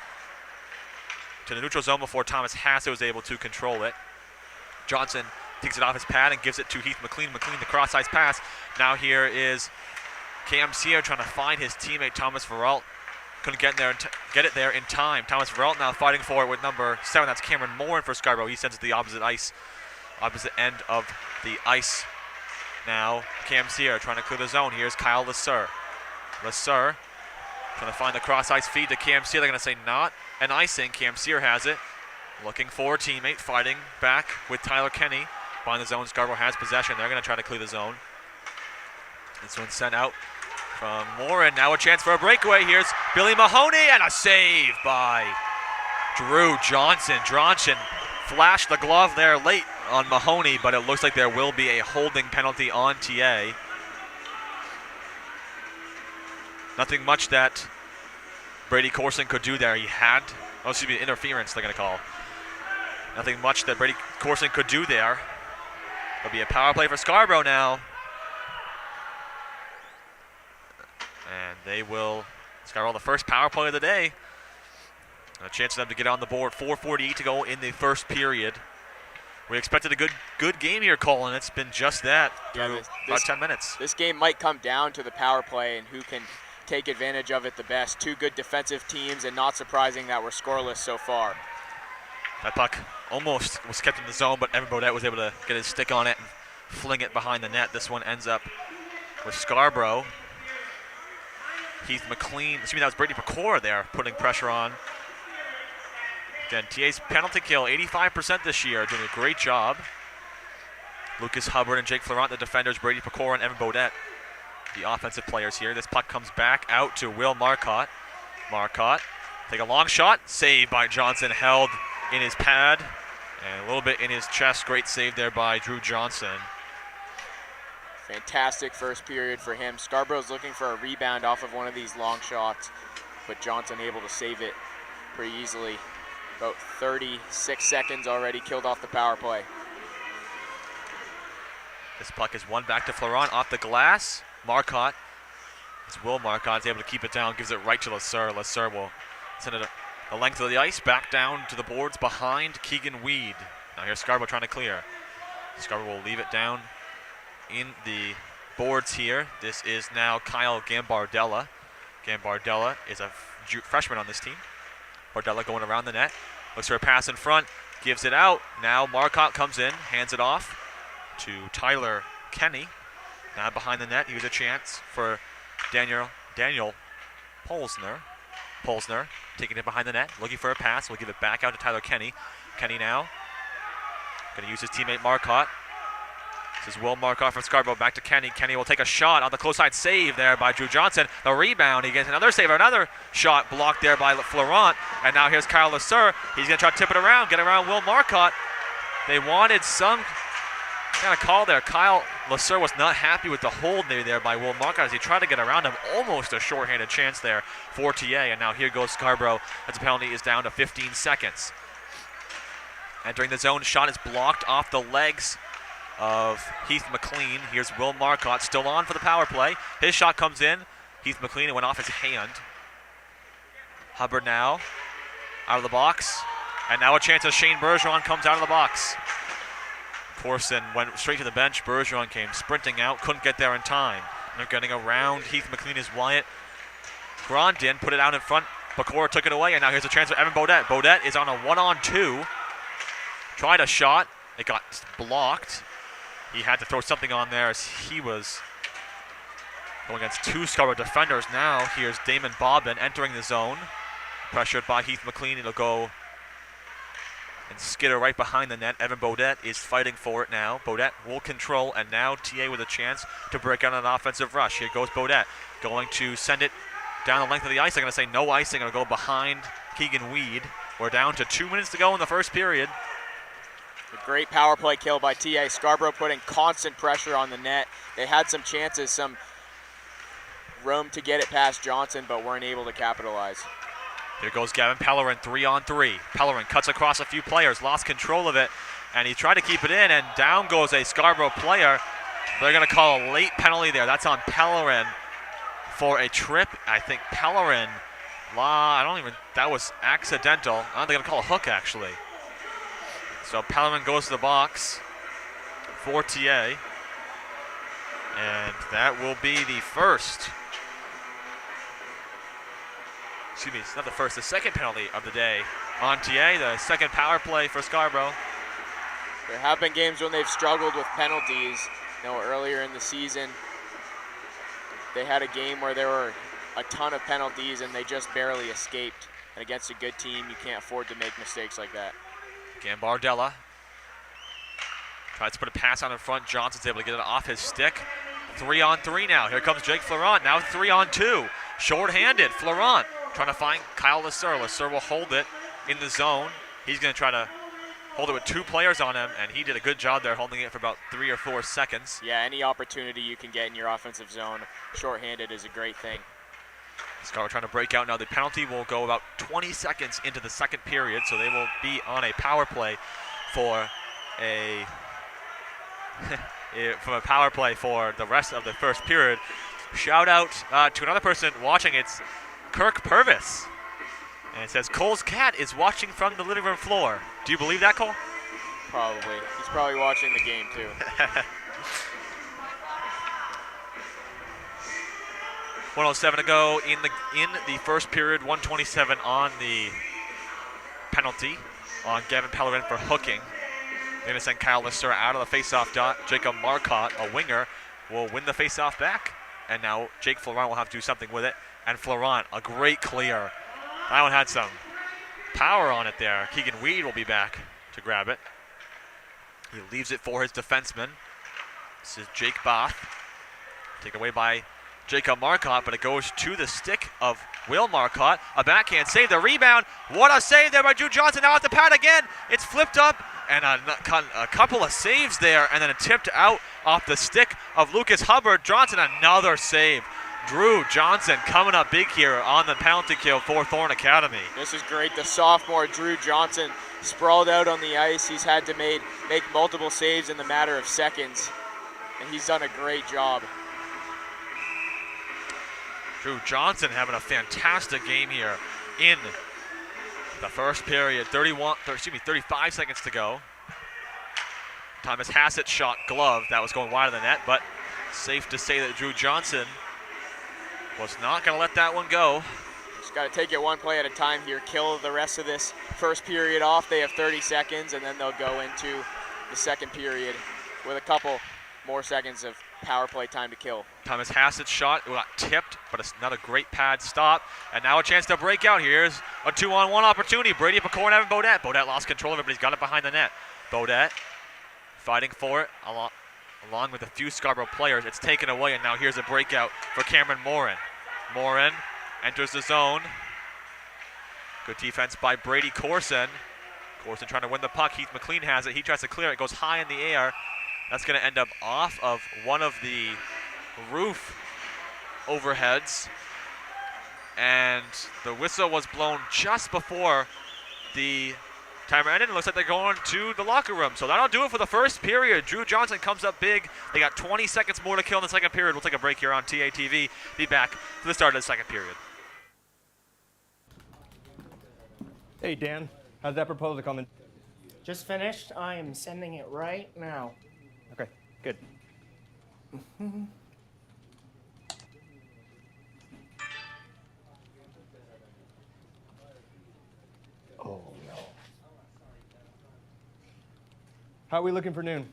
to the neutral zone before Thomas Hassett was able to control it. Johnson takes it off his pad and gives it to Heath McLean. McLean, the cross-ice pass. Now here is Cam Sear trying to find his teammate Thomas Veralt. Couldn't get it there in time. Thomas Veralt now fighting for it with number 7. That's Cameron Moore for Scarborough. He sends it to the opposite end of the ice. Now Cam Sear trying to clear the zone. Here's Kyle Lesseur. Lesseur trying to find the cross-ice feed to Cam Sear. They're going to say not an icing. Cam Sear has it. Looking for a teammate, fighting back with Tyler Kenny. Behind the zone, Scarborough has possession. They're going to try to clear the zone. This one's sent out from Moore, and now a chance for a breakaway. Here's Billy Mahoney, and a save by Drew Johnson. Johnson flashed the glove there late on Mahoney, but it looks like there will be a holding penalty on TA. Nothing much that Brady Corson could do there. Interference they're going to call. Nothing much that Brady Corson could do there. There'll be a power play for Scarborough now. And Scarborough the first power play of the day. A chance for them to get on the board. 4:48 to go in the first period. We expected a good game here, Colin. It's been just that through about 10 minutes. This game might come down to the power play and who can take advantage of it the best. Two good defensive teams, and not surprising that we're scoreless so far. That puck almost was kept in the zone, but Evan Beaudet was able to get his stick on it and fling it behind the net. This one ends up with Scarborough. Heath McLean, excuse me, that was Brady Pecora there putting pressure on. Again, TA's penalty kill, 85% this year, doing a great job. Lucas Hubbard and Jake Florent, the defenders, Brady Pecora and Evan Beaudet, the offensive players here. This puck comes back out to Will Marcotte. Marcotte, take a long shot, saved by Johnson, held in his pad and a little bit in his chest. Great save there by Drew Johnson. Fantastic first period for him. Scarborough's looking for a rebound off of one of these long shots, but Johnson able to save it pretty easily. About 36 seconds already killed off the power play. This puck is won back to Florent off the glass. Marcotte, it's Will Marcotte, is able to keep it down, gives it right to Lasser. Lasser will send it the length of the ice, back down to the boards behind Keegan Weed. Now here's Scarborough trying to clear. Scarborough will leave it down in the boards here. This is now Kyle Gambardella. Gambardella is a freshman on this team. Bardella going around the net. Looks for a pass in front, gives it out. Now Marcotte comes in, hands it off to Tyler Kenny. Now behind the net, here's a chance for Daniel Polsner. Polsner taking it behind the net, looking for a pass. We'll give it back out to Tyler Kenny. Kenny now going to use his teammate Marcotte. This is Will Marcotte from Scarborough, back to Kenny. Kenny will take a shot on the close side, save there by Drew Johnson. The rebound, he gets another save, another shot blocked there by Florent. And now here's Kyle Lasser. He's going to try to tip it around, get around Will Marcotte. They wanted some kind of call there. Kyle Lasser was not happy with the hold made there by Will Marcotte as he tried to get around him. Almost a shorthanded chance there for TA. And now here goes Scarborough as the penalty is down to 15 seconds. Entering the zone, shot is blocked off the legs of Heath McLean. Here's Will Marcotte still on for the power play. His shot comes in. Heath McLean, it went off his hand. Hubbard now out of the box. And now a chance as Shane Bergeron comes out of the box. Corson went straight to the bench. Bergeron came sprinting out, couldn't get there in time. They're getting around Heath McLean as Wyatt Grondin put it out in front. Pecora took it away, and now here's a chance for Evan Beaudet. Beaudet is on a 1-on-2. Tried a shot. It got blocked. He had to throw something on there as he was going against two Scarborough defenders. Now here's Damon Bobbin entering the zone. Pressured by Heath McLean. It'll go and skitter right behind the net. Evan Beaudet is fighting for it now. Beaudet will control, and now TA with a chance to break out an offensive rush. Here goes Beaudet, going to send it down the length of the ice. I'm going to say no icing. Going to go behind Keegan Weed. We're down to 2 minutes to go in the first period. A great power play kill by TA. Scarborough putting constant pressure on the net. They had some chances, some room to get it past Johnson, but weren't able to capitalize. Here goes Gavin Pellerin, 3-on-3. Pellerin cuts across a few players, lost control of it, and he tried to keep it in, and down goes a Scarborough player. They're going to call a late penalty there. That's on Pellerin for a trip. I think Pellerin, that was accidental. I don't think they're going to call a hook, actually. So Pellerin goes to the box for TA. And that will be the first. Excuse me, it's not the first, the second penalty of the day on TA, the second power play for Scarborough. There have been games when they've struggled with penalties. You know, earlier in the season, they had a game where there were a ton of penalties and they just barely escaped. And against a good team, you can't afford to make mistakes like that. Gambardella tries to put a pass on in front. Johnson's able to get it off his stick. 3-on-3 now. Here comes Jake Florent. Now 3-on-2. Short-handed. Florent trying to find Kyle Lasser. Lasser will hold it in the zone. He's going to try to hold it with two players on him, and he did a good job there holding it for about 3 or 4 seconds. Yeah, any opportunity you can get in your offensive zone, short-handed is a great thing. Scarborough trying to break out now. The penalty will go about 20 seconds into the second period, so they will be on a power play for the rest of the first period. Shout out to another person watching. It's Kirk Purvis. And it says, Cole's cat is watching from the living room floor. Do you believe that, Cole? Probably. He's probably watching the game, too. 1:07 to go in the first period. 1:27 on the penalty on Gavin Pellerin for hooking. They're going to send Kyle Lasser out of the faceoff dot. Jacob Marcotte, a winger, will win the face-off back. And now Jake Florent will have to do something with it. And Florent, a great clear. That one had some power on it there. Keegan Weed will be back to grab it. He leaves it for his defenseman. This is Jake Both. Taken away by Jacob Marcotte, but it goes to the stick of Will Marcotte. A backhand save, the rebound. What a save there by Drew Johnson. Now at the pad again. It's flipped up, and a couple of saves there, and then it tipped out off the stick of Lucas Hubbard. Johnson, another save. Drew Johnson coming up big here on the penalty kill for Thorne Academy. This is great. The sophomore Drew Johnson sprawled out on the ice. He's had to make multiple saves in the matter of seconds, and he's done a great job. Drew Johnson having a fantastic game here in the first period. 35 seconds to go. Thomas Hassett shot glove. That was going wide of the net, but safe to say that Drew Johnson was not going to let that one go. Just got to take it one play at a time here. Kill the rest of this first period off. They have 30 seconds, and then they'll go into the second period with a couple more seconds of power play time to kill. Thomas Hassett's shot got tipped, but it's another great pad stop. And now a chance to break out. Here's a 2-on-1 opportunity. Brady Pecor and Evan Bodette. Bodette lost control of it, but he's got it behind the net. Bodette fighting for it along with a few Scarborough players. It's taken away, and now here's a breakout for Cameron Morin. Morin enters the zone. Good defense by Brady Corson. Corson trying to win the puck. Heath McLean has it. He tries to clear it. It goes high in the air. That's going to end up off of one of the roof overheads. And the whistle was blown just before the timer ended. It looks like they're going to the locker room. So that'll do it for the first period. Drew Johnson comes up big. They got 20 seconds more to kill in the second period. We'll take a break here on TATV. Be back for the start of the second period. Hey, Dan. How's that proposal coming? Just finished. I am sending it right now. Okay, good. Oh, no. How are we looking for noon?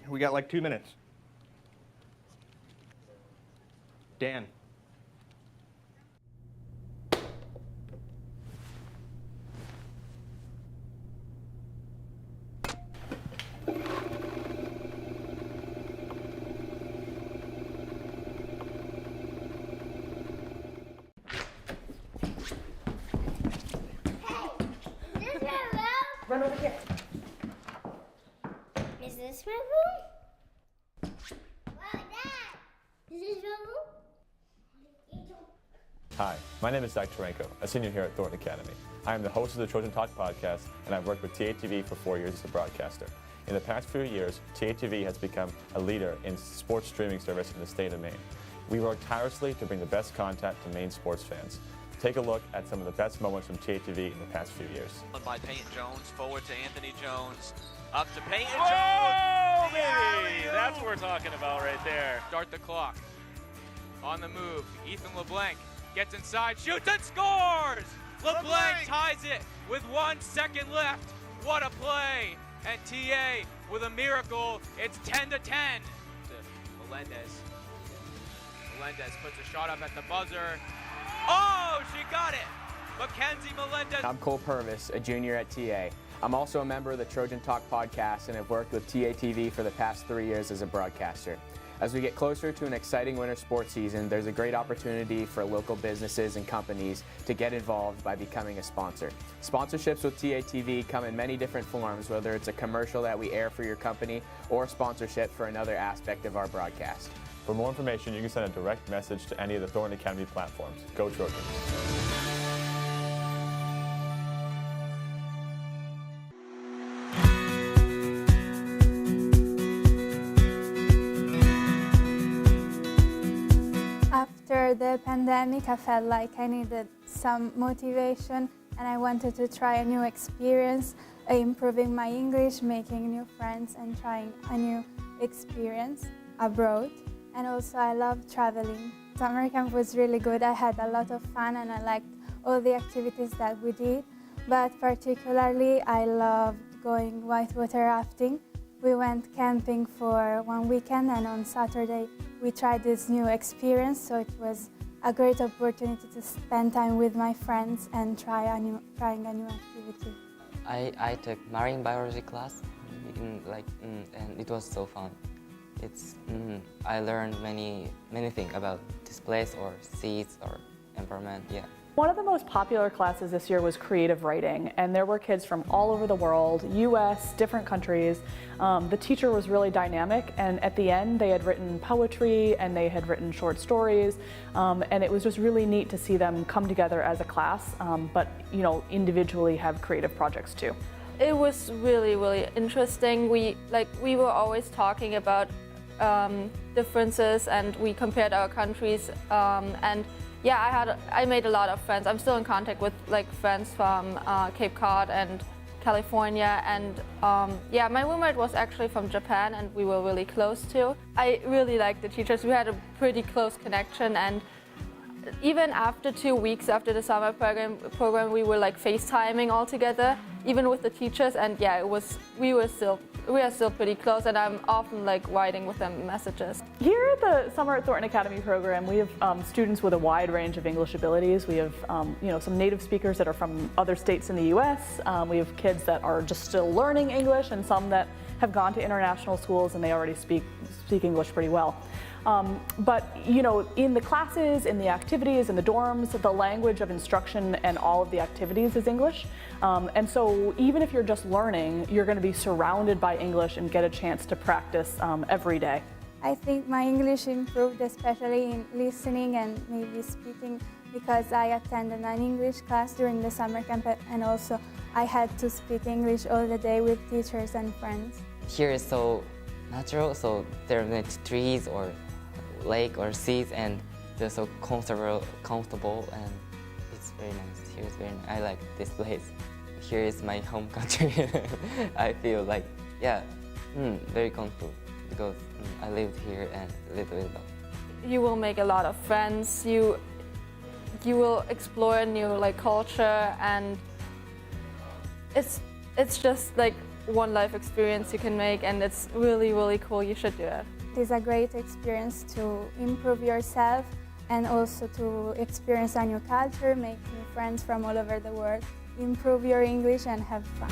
We got like 2 minutes. Dan. Run over here. Is this my room? Wow, Dad! Is this my room? Hi, my name is Zach Tarenko, a senior here at Thorne Academy. I am the host of the Trojan Talk podcast, and I've worked with TATV for 4 years as a broadcaster. In the past few years, TATV has become a leader in sports streaming service in the state of Maine. We work tirelessly to bring the best content to Maine sports fans. Take a look at some of the best moments from TATV in the past few years. By Peyton Jones, forward to Anthony Jones, up to Peyton Whoa, Jones. baby! That's what we're talking about right there. Start the clock. On the move, Ethan LeBlanc gets inside, shoots and scores! LeBlanc ties it with 1 second left. What a play! And TA with a miracle. It's 10-10. To Melendez. Melendez puts a shot up at the buzzer. Oh, she got it! Mackenzie Melendez. I'm Cole Purvis, a junior at TA. I'm also a member of the Trojan Talk podcast and have worked with TATV for the past 3 years as a broadcaster. As we get closer to an exciting winter sports season, there's a great opportunity for local businesses and companies to get involved by becoming a sponsor. Sponsorships with TATV come in many different forms, whether it's a commercial that we air for your company or sponsorship for another aspect of our broadcast. For more information, you can send a direct message to any of the Thorne Academy platforms. Go Trojans! After the pandemic, I felt like I needed some motivation and I wanted to try a new experience, improving my English, making new friends and trying a new experience abroad. And also I love traveling. Summer camp was really good. I had a lot of fun and I liked all the activities that we did. But particularly I loved going whitewater rafting We went camping for one weekend, and on Saturday we tried this new experience, so it was a great opportunity to spend time with my friends and trying a new activity. I took marine biology class, and it was so fun. I learned many things about this place or seas or environment. Yeah. One of the most popular classes this year was creative writing, and there were kids from all over the world, US, different countries. The teacher was really dynamic, and at the end they had written poetry and they had written short stories, and it was just really neat to see them come together as a class, but individually have creative projects too. It was really interesting. We were always talking about differences, and we compared our countries, and yeah, I made a lot of friends. I'm still in contact with friends from Cape Cod and California, and yeah, my roommate was actually from Japan, and we were really close too. I really liked the teachers. We had a pretty close connection, and even after 2 weeks after the summer program, we were FaceTiming all together, even with the teachers, and yeah, we are still pretty close, and I'm often writing with them messages. Here at the Summer at Thornton Academy program, we have students with a wide range of English abilities. We have some native speakers that are from other states in the U.S. We have kids that are just still learning English, and some that have gone to international schools and they already speak English pretty well. But in the classes, in the activities, in the dorms, the language of instruction and all of the activities is English. And so even if you're just learning, you're going to be surrounded by English and get a chance to practice every day. I think my English improved, especially in listening and maybe speaking, because I attended an English class during the summer camp, and also I had to speak English all the day with teachers and friends. Here is so natural, so there are many trees or lake or seas, and they're so comfortable, and it's very nice. Here is very nice. I like this place. Here is my home country. I feel very comfortable because I lived here and lived with them. You will make a lot of friends. You will explore a new culture, and it's just one life experience you can make, and it's really cool. You should do it. It is a great experience to improve yourself and also to experience a new culture, make new friends from all over the world, improve your English and have fun.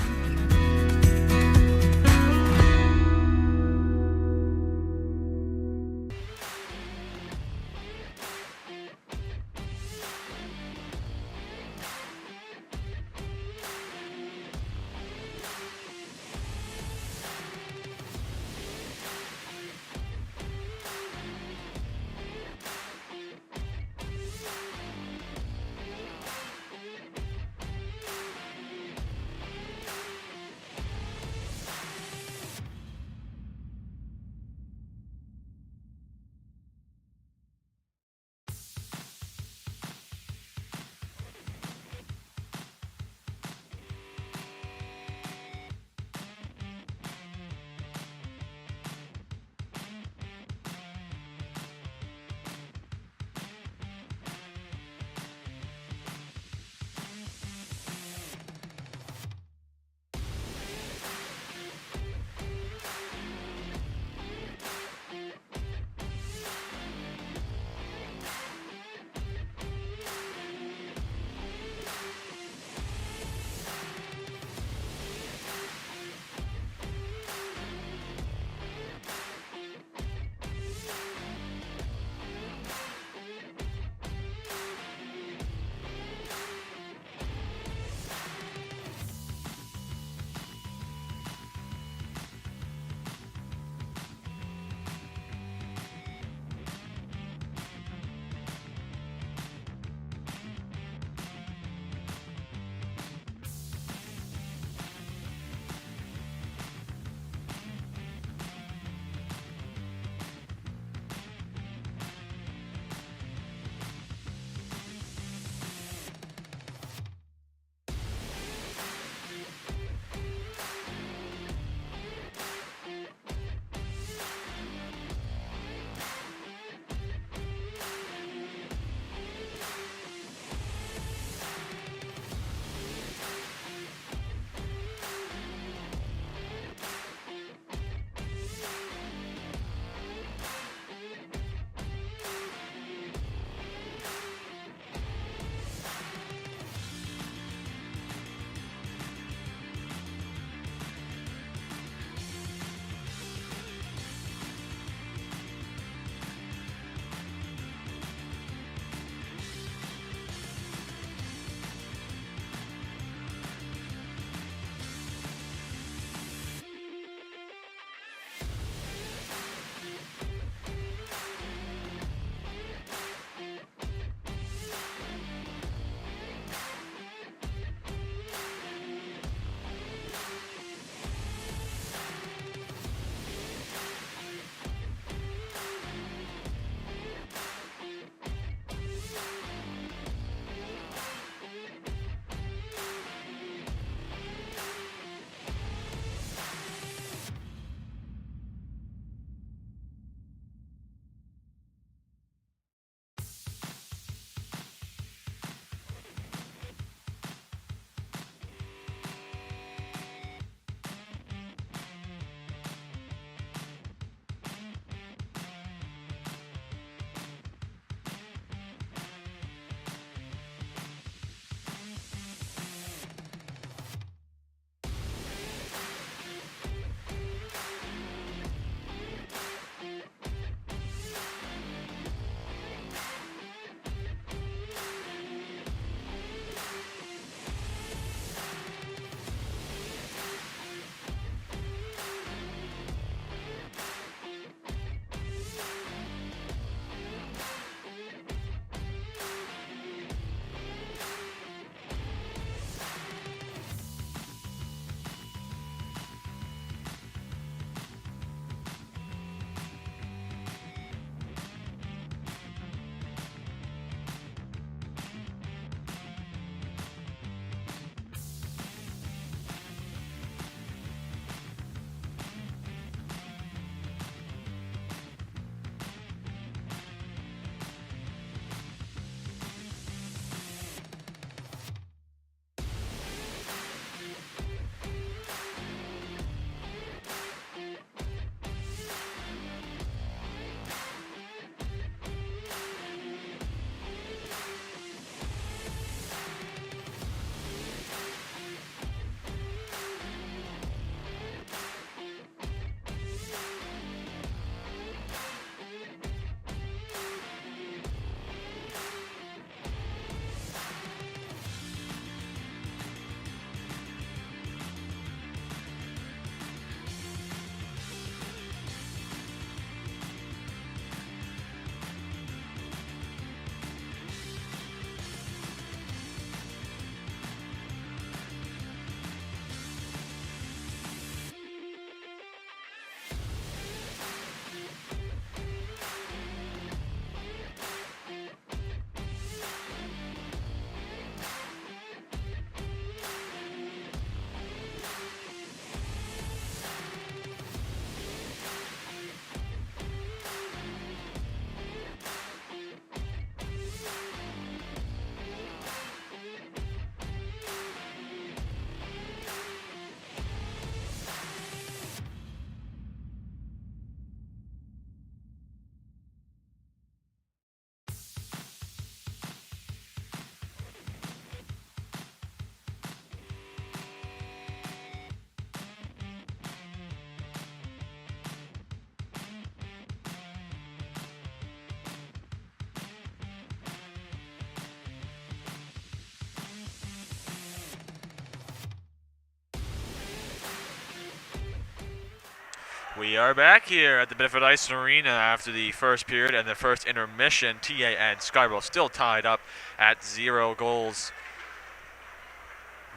We are back here at the Bedford Ice Arena after the first period and the first intermission. TA and Scarborough still tied up at 0 goals.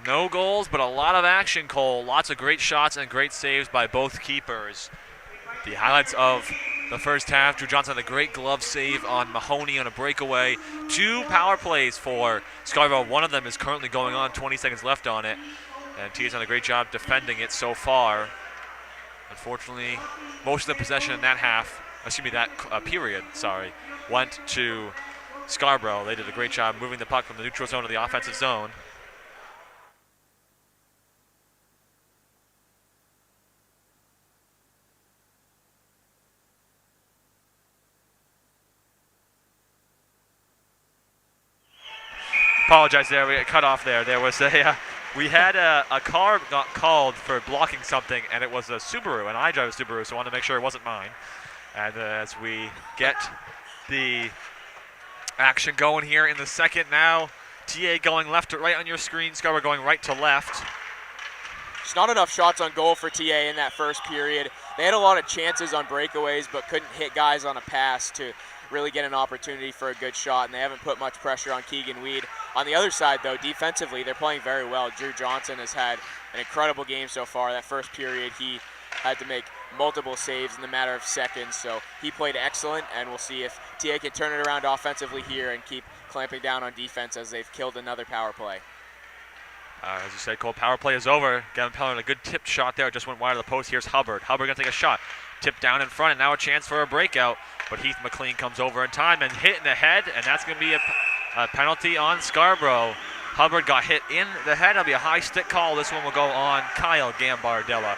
No goals, but a lot of action, Cole. Lots of great shots and great saves by both keepers. The highlights of the first half: Drew Johnson had a great glove save on Mahoney on a breakaway. 2 power plays for Scarborough. One of them is currently going on, 20 seconds left on it. And TA's done a great job defending it so far. Unfortunately, most of the possession in that period, went to Scarborough. They did a great job moving the puck from the neutral zone to the offensive zone. Apologize there, we got cut off there. There was we had a car got called for blocking something, and it was a Subaru, and I drive a Subaru, so I wanted to make sure it wasn't mine. And as we get the action going here in the second now, TA going left to right on your screen, Scarborough going right to left. There's not enough shots on goal for TA in that first period. They had a lot of chances on breakaways, but couldn't hit guys on a pass to really get an opportunity for a good shot, and they haven't put much pressure on Keegan Weed. On the other side, though, defensively, they're playing very well. Drew Johnson has had an incredible game so far. That first period, he had to make multiple saves in the matter of seconds, so he played excellent, and we'll see if TA can turn it around offensively here and keep clamping down on defense as they've killed another power play. As you said, Cole, power play is over. Gavin Pellerin, a good tipped shot there, just went wide of the post. Here's Hubbard. Hubbard gonna take a shot. Tipped down in front, and now a chance for a breakout. But Heath McLean comes over in time and hit in the head, and that's gonna be a penalty on Scarborough. Hubbard got hit in the head. That'll be a high stick call. This one will go on Kyle Gambardella.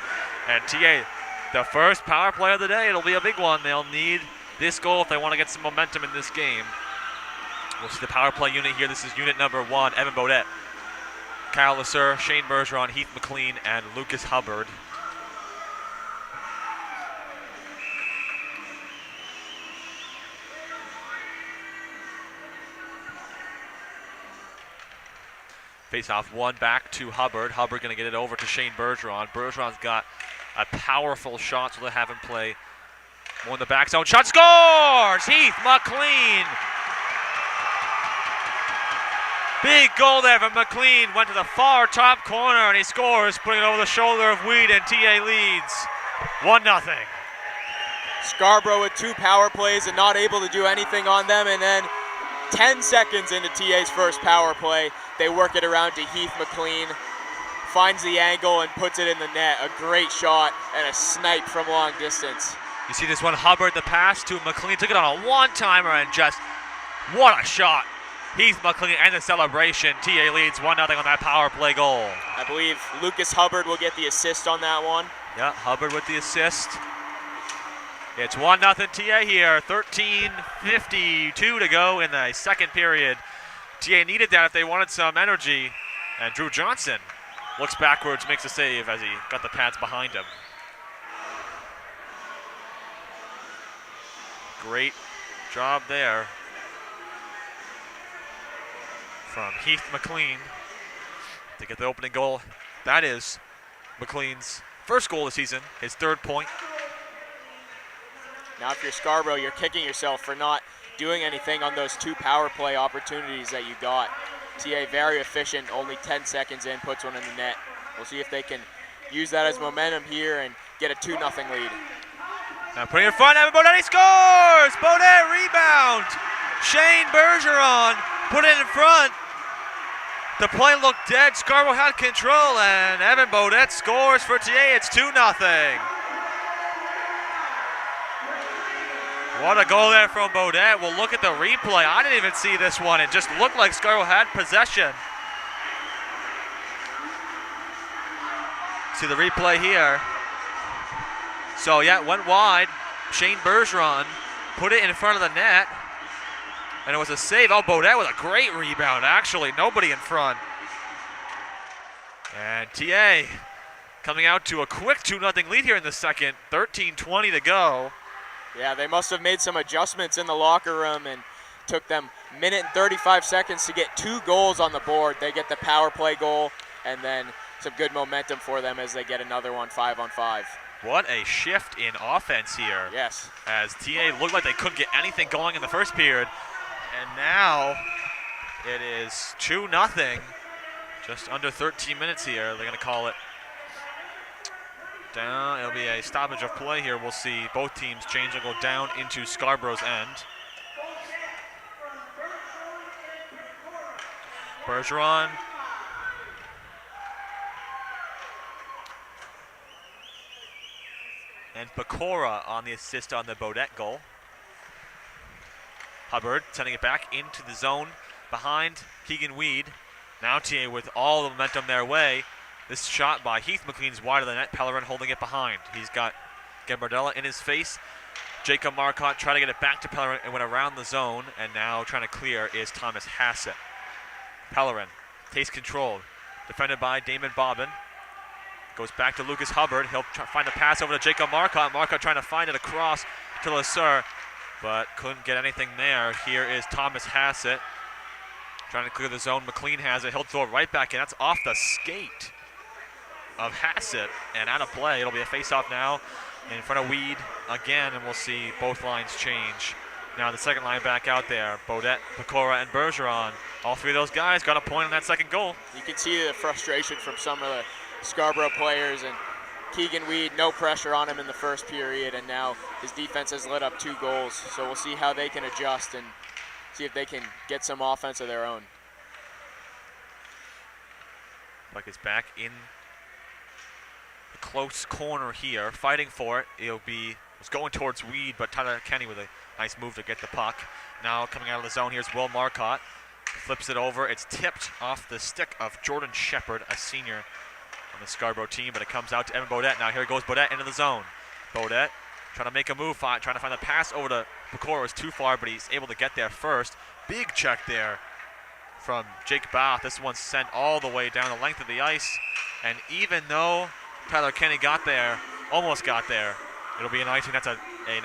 And TA, the first power play of the day, it'll be a big one. They'll need this goal if they want to get some momentum in this game. We'll see the power play unit here. This is unit number 1, Evan Bodette, Kyle Lasser, Shane Bergeron, Heath McLean, and Lucas Hubbard. Face-off 1 back to Hubbard. Hubbard going to get it over to Shane Bergeron. Bergeron's got a powerful shot, so they'll have him play more in the back zone. Shot scores! Heath McLean. Big goal there from McLean. Went to the far top corner, and he scores, putting it over the shoulder of Weed, and TA leads 1-0. Scarborough with 2 power plays and not able to do anything on them, and then 10 seconds into TA's first power play, they work it around to Heath McLean, finds the angle and puts it in the net. A great shot and a snipe from long distance. You see this one, Hubbard, the pass to McLean, took it on a one-timer, and just, what a shot. Heath McLean and the celebration. TA leads 1-0 on that power play goal. I believe Lucas Hubbard will get the assist on that one. Yeah, Hubbard with the assist. It's 1-0 TA here, 13:52 to go in the second period. TA needed that if they wanted some energy, and Drew Johnson looks backwards, makes a save as he got the pads behind him. Great job there from Heath McLean to get the opening goal. That is McLean's first goal of the season, his 3rd point. Now if you're Scarborough, you're kicking yourself for not doing anything on those 2 power play opportunities that you got. TA very efficient, only 10 seconds in, puts one in the net. We'll see if they can use that as momentum here and get a 2-0 lead. Now putting it in front, Evan Bodette scores! Bodette rebound! Shane Bergeron put it in front. The play looked dead. Scarborough had control, and Evan Bodette scores for TA. It's 2-0. What a goal there from Bodette. We'll look at the replay. I didn't even see this one. It just looked like Scarborough had possession. See the replay here. So yeah, it went wide. Shane Bergeron put it in front of the net, and it was a save. Oh, Bodette with a great rebound, actually. Nobody in front. And TA coming out to a quick 2-0 lead here in the second. 13:20 to go. Yeah, they must have made some adjustments in the locker room, and took them 1 minute and 35 seconds to get 2 goals on the board. They get the power play goal, and then some good momentum for them as they get another one 5-on-5. What a shift in offense here. Yes. As TA looked like they couldn't get anything going in the first period. And now it is 2-0. Just under 13 minutes here. They're going to call it down. It'll be a stoppage of play here. We'll see both teams change and go down into Scarborough's end. Bergeron. And Pecora on the assist on the Bodette goal. Hubbard sending it back into the zone behind Keegan Weed. Now TA with all the momentum their way. This shot by Heath McLean's wide of the net. Pellerin holding it behind. He's got Gambardella in his face. Jacob Marcotte trying to get it back to Pellerin and went around the zone. And now trying to clear is Thomas Hassett. Pellerin takes control. Defended by Damon Bobbin. Goes back to Lucas Hubbard. He'll find a pass over to Jacob Marcotte. Marcotte trying to find it across to Lasser, but couldn't get anything there. Here is Thomas Hassett trying to clear the zone. McLean has it. He'll throw it right back in. That's off the skate of Hassett and out of play. It'll be a face-off now in front of Weed again, and we'll see both lines change. Now the second line back out there. Bodette, Pecora, and Bergeron. All three of those guys got a point on that second goal. You can see the frustration from some of the Scarborough players, and Keegan Weed, no pressure on him in the first period, and now his defense has let up 2 goals. So we'll see how they can adjust and see if they can get some offense of their own. Puck is back in the close corner here, fighting for it. It's going towards Weed, but Tyler Kenny with a nice move to get the puck. Now coming out of the zone, here's Will Marcotte. Flips it over. It's tipped off the stick of Jordan Shepard, a senior on the Scarborough team, but it comes out to Evan Bodette. Now here goes Bodette into the zone. Bodette trying to make a move, trying to find the pass over to Pecora. Was too far, but he's able to get there first. Big check there from Jake Bath. This one's sent all the way down the length of the ice, and even though Tyler Kenny almost got there, it'll be an icing. That's an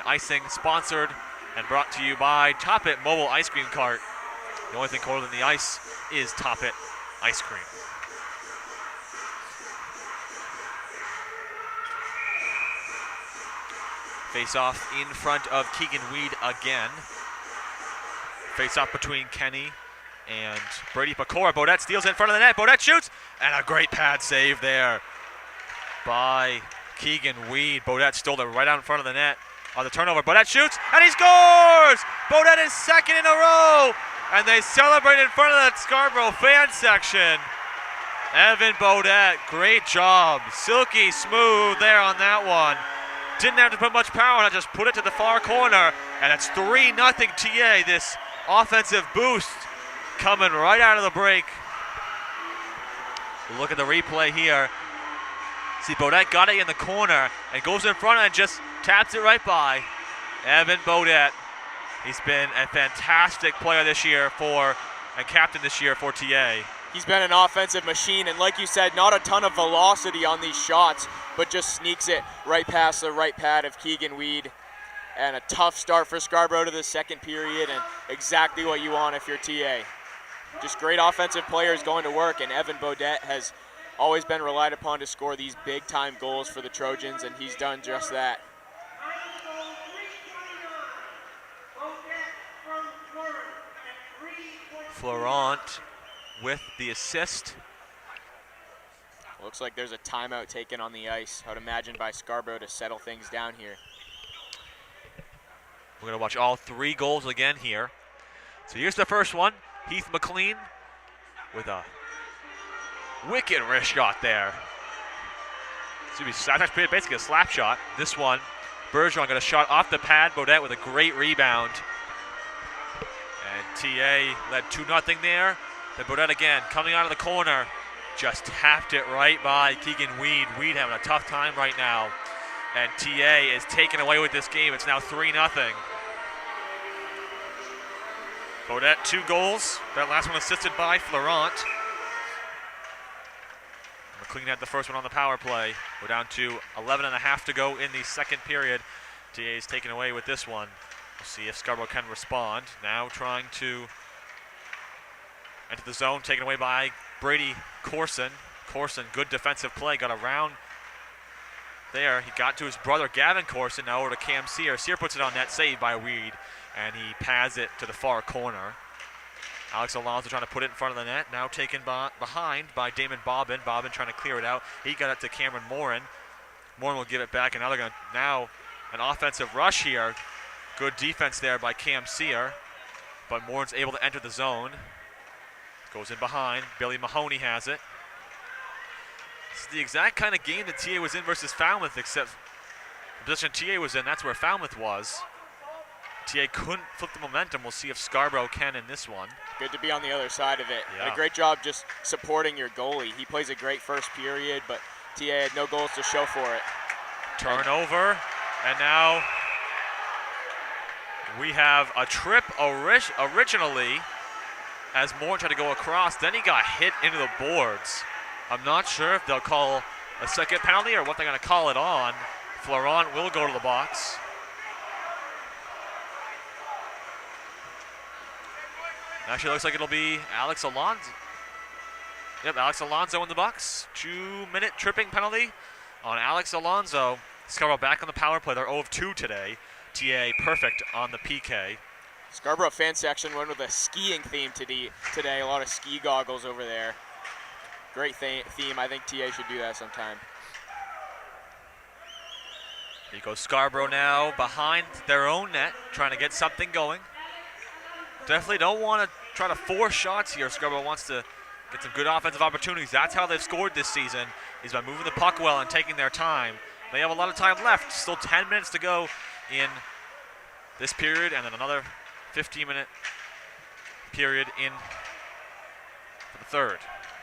icing sponsored and brought to you by Top It Mobile Ice Cream Cart. The only thing colder than the ice is Top It ice cream. Face-off in front of Keegan Weed again. Face-off between Kenny and Brady Pecora. Bodette steals in front of the net. Bodette shoots, and a great pad save there by Keegan Weed. Bodette stole it right out in front of the net on the turnover. Bodette shoots, and he scores! Bodette is second in a row, and they celebrate in front of that Scarborough fan section. Evan Bodette, great job. Silky smooth there on that one. Didn't have to put much power on it, just put it to the far corner, and it's 3-0 TA. This offensive boost coming right out of the break. Look at the replay here. See, Bodette got it in the corner and goes in front and just taps it right by. Evan Bodette. He's been a fantastic player this year and captain this year for TA. He's been an offensive machine, and like you said, not a ton of velocity on these shots, but just sneaks it right past the right pad of Keegan Weed. And a tough start for Scarborough to the second period, and exactly what you want if you're TA. Just great offensive players going to work, and Evan Bodette has always been relied upon to score these big-time goals for the Trojans, and he's done just that. Florent with the assist. Looks like there's a timeout taken on the ice, I would imagine by Scarborough to settle things down here. We're going to watch all 3 goals again here. So here's the first one. Heath McLean with a wicked wrist shot there. It's actually basically a slap shot. This one, Bergeron got a shot off the pad. Bodette with a great rebound. And TA led 2-0 there. Then Bodette again coming out of the corner. Just tapped it right by Keegan Weed. Weed having a tough time right now. And TA is taken away with this game. It's now 3-0. Bodette 2 goals. That last one assisted by Florent. McLean had the first one on the power play. We're down to 11.5 to go in the second period. TA is taken away with this one. We'll see if Scarborough can respond. Now trying to enter the zone, taken away by Brady Corson. Corson, good defensive play, got around there. He got to his brother Gavin Corson, now over to Cam Sear. Sear puts it on net, saved by Weed, and he pads it to the far corner. Alex Alonso trying to put it in front of the net, now taken behind by Damon Bobbin. Bobbin trying to clear it out. He got it to Cameron Morin. Morin will give it back, and now they're going to, now an offensive rush here. Good defense there by Cam Sear, but Morin's able to enter the zone. Goes in behind. Billy Mahoney has it. This is the exact kind of game that TA was in versus Falmouth, except the position TA was in, that's where Falmouth was. TA couldn't flip the momentum. We'll see if Scarborough can in this one. Good to be on the other side of it. Yeah. And a great job just supporting your goalie. He plays a great first period, but TA had no goals to show for it. Turnover, and now we have a trip originally as Moore tried to go across. Then he got hit into the boards. I'm not sure if they'll call a second penalty or what they're going to call it on. Florent will go to the box. Actually, looks like it'll be Alex Alonso. Yep, Alex Alonso in the box. 2-minute tripping penalty on Alex Alonso. Scarborough back on the power play. They're 0 of 2 today. TA perfect on the PK. Scarborough fan section went with a skiing theme today. A lot of ski goggles over there. Great theme. I think TA should do that sometime. Here goes Scarborough now behind their own net, trying to get something going. Definitely don't want to try to force shots here. Scarborough wants to get some good offensive opportunities. That's how they've scored this season, is by moving the puck well and taking their time. They have a lot of time left. Still 10 minutes to go in this period, and then another 15-minute period in for the third.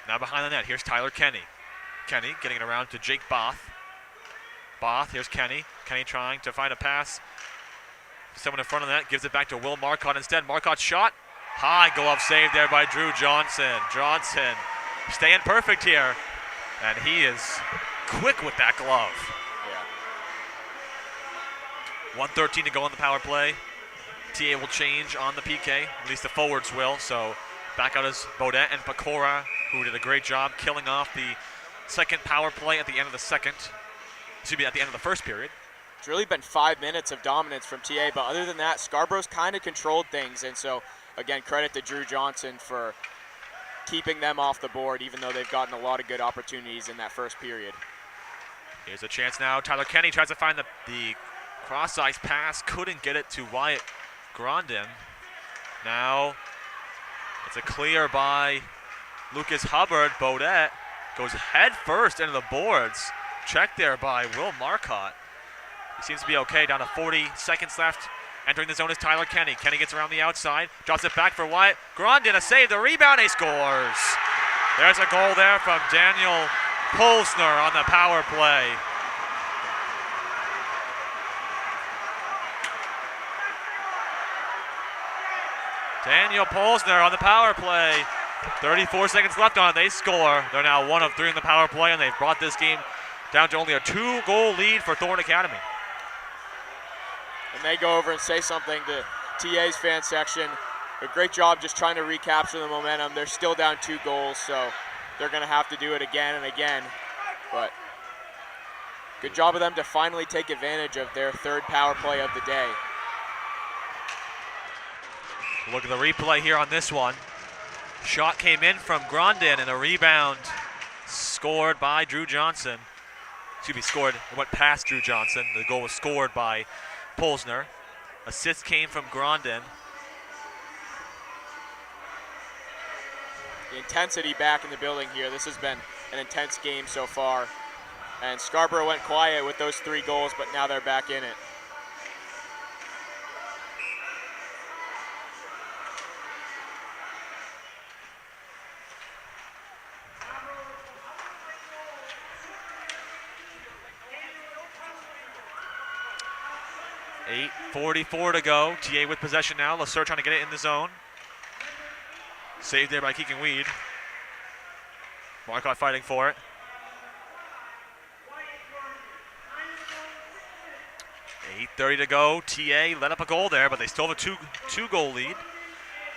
Now behind the net, here's Tyler Kenny. Kenny getting it around to Jake Both. Both, here's Kenny. Kenny trying to find a pass. Someone in front of the net, gives it back to Will Marcotte instead. Marcotte's shot. High glove save there by Drew Johnson. Johnson staying perfect here. And he is quick with that glove. Yeah. 1:13 to go on the power play. TA will change on the PK. At least the forwards will. So back out is Baudet and Pecora, who did a great job killing off the second power play at the end of the second. Excuse me, at the end of the first period. It's really been 5 minutes of dominance from TA, but other than that, Scarborough's kind of controlled things, and so, again, credit to Drew Johnson for keeping them off the board, even though they've gotten a lot of good opportunities in that first period. Here's a chance now. Tyler Kenny tries to find the cross-ice pass, couldn't get it to Wyatt Grondin. Now, it's a clear by Lucas Hubbard. Baudet goes head first into the boards. Check there by Will Marcotte. He seems to be okay. Down to 40 seconds left. Entering the zone is Tyler Kenny. Kenny gets around the outside. Drops it back for Wyatt. Grondin, a save. The rebound. He scores. There's a goal there from Daniel Polsner on the power play. Daniel Polsner on the power play. 34 seconds left on it. They score. They're now 1 of 3 in the power play, and they've brought this game down to only a 2-goal lead for Thorne Academy. And they go over and say something to TA's fan section. A great job just trying to recapture the momentum. They're still down 2 goals, so they're going to have to do it again and again. But good job of them to finally take advantage of their third power play of the day. Look at the replay here on this one. Shot came in from Grondin, and a rebound scored by Drew Johnson. Excuse me, scored. It went past Drew Johnson. The goal was scored by Polsner. Assist came from Grondin. The intensity back in the building here. This has been an intense game so far. And Scarborough went quiet with those 3 goals, but now they're back in it. .44 to go. TA with possession now. LeSueur trying to get it in the zone. Saved there by Keegan Weed. Marcotte fighting for it. .8:30 to go. TA let up a goal there, but they still have a two-goal lead.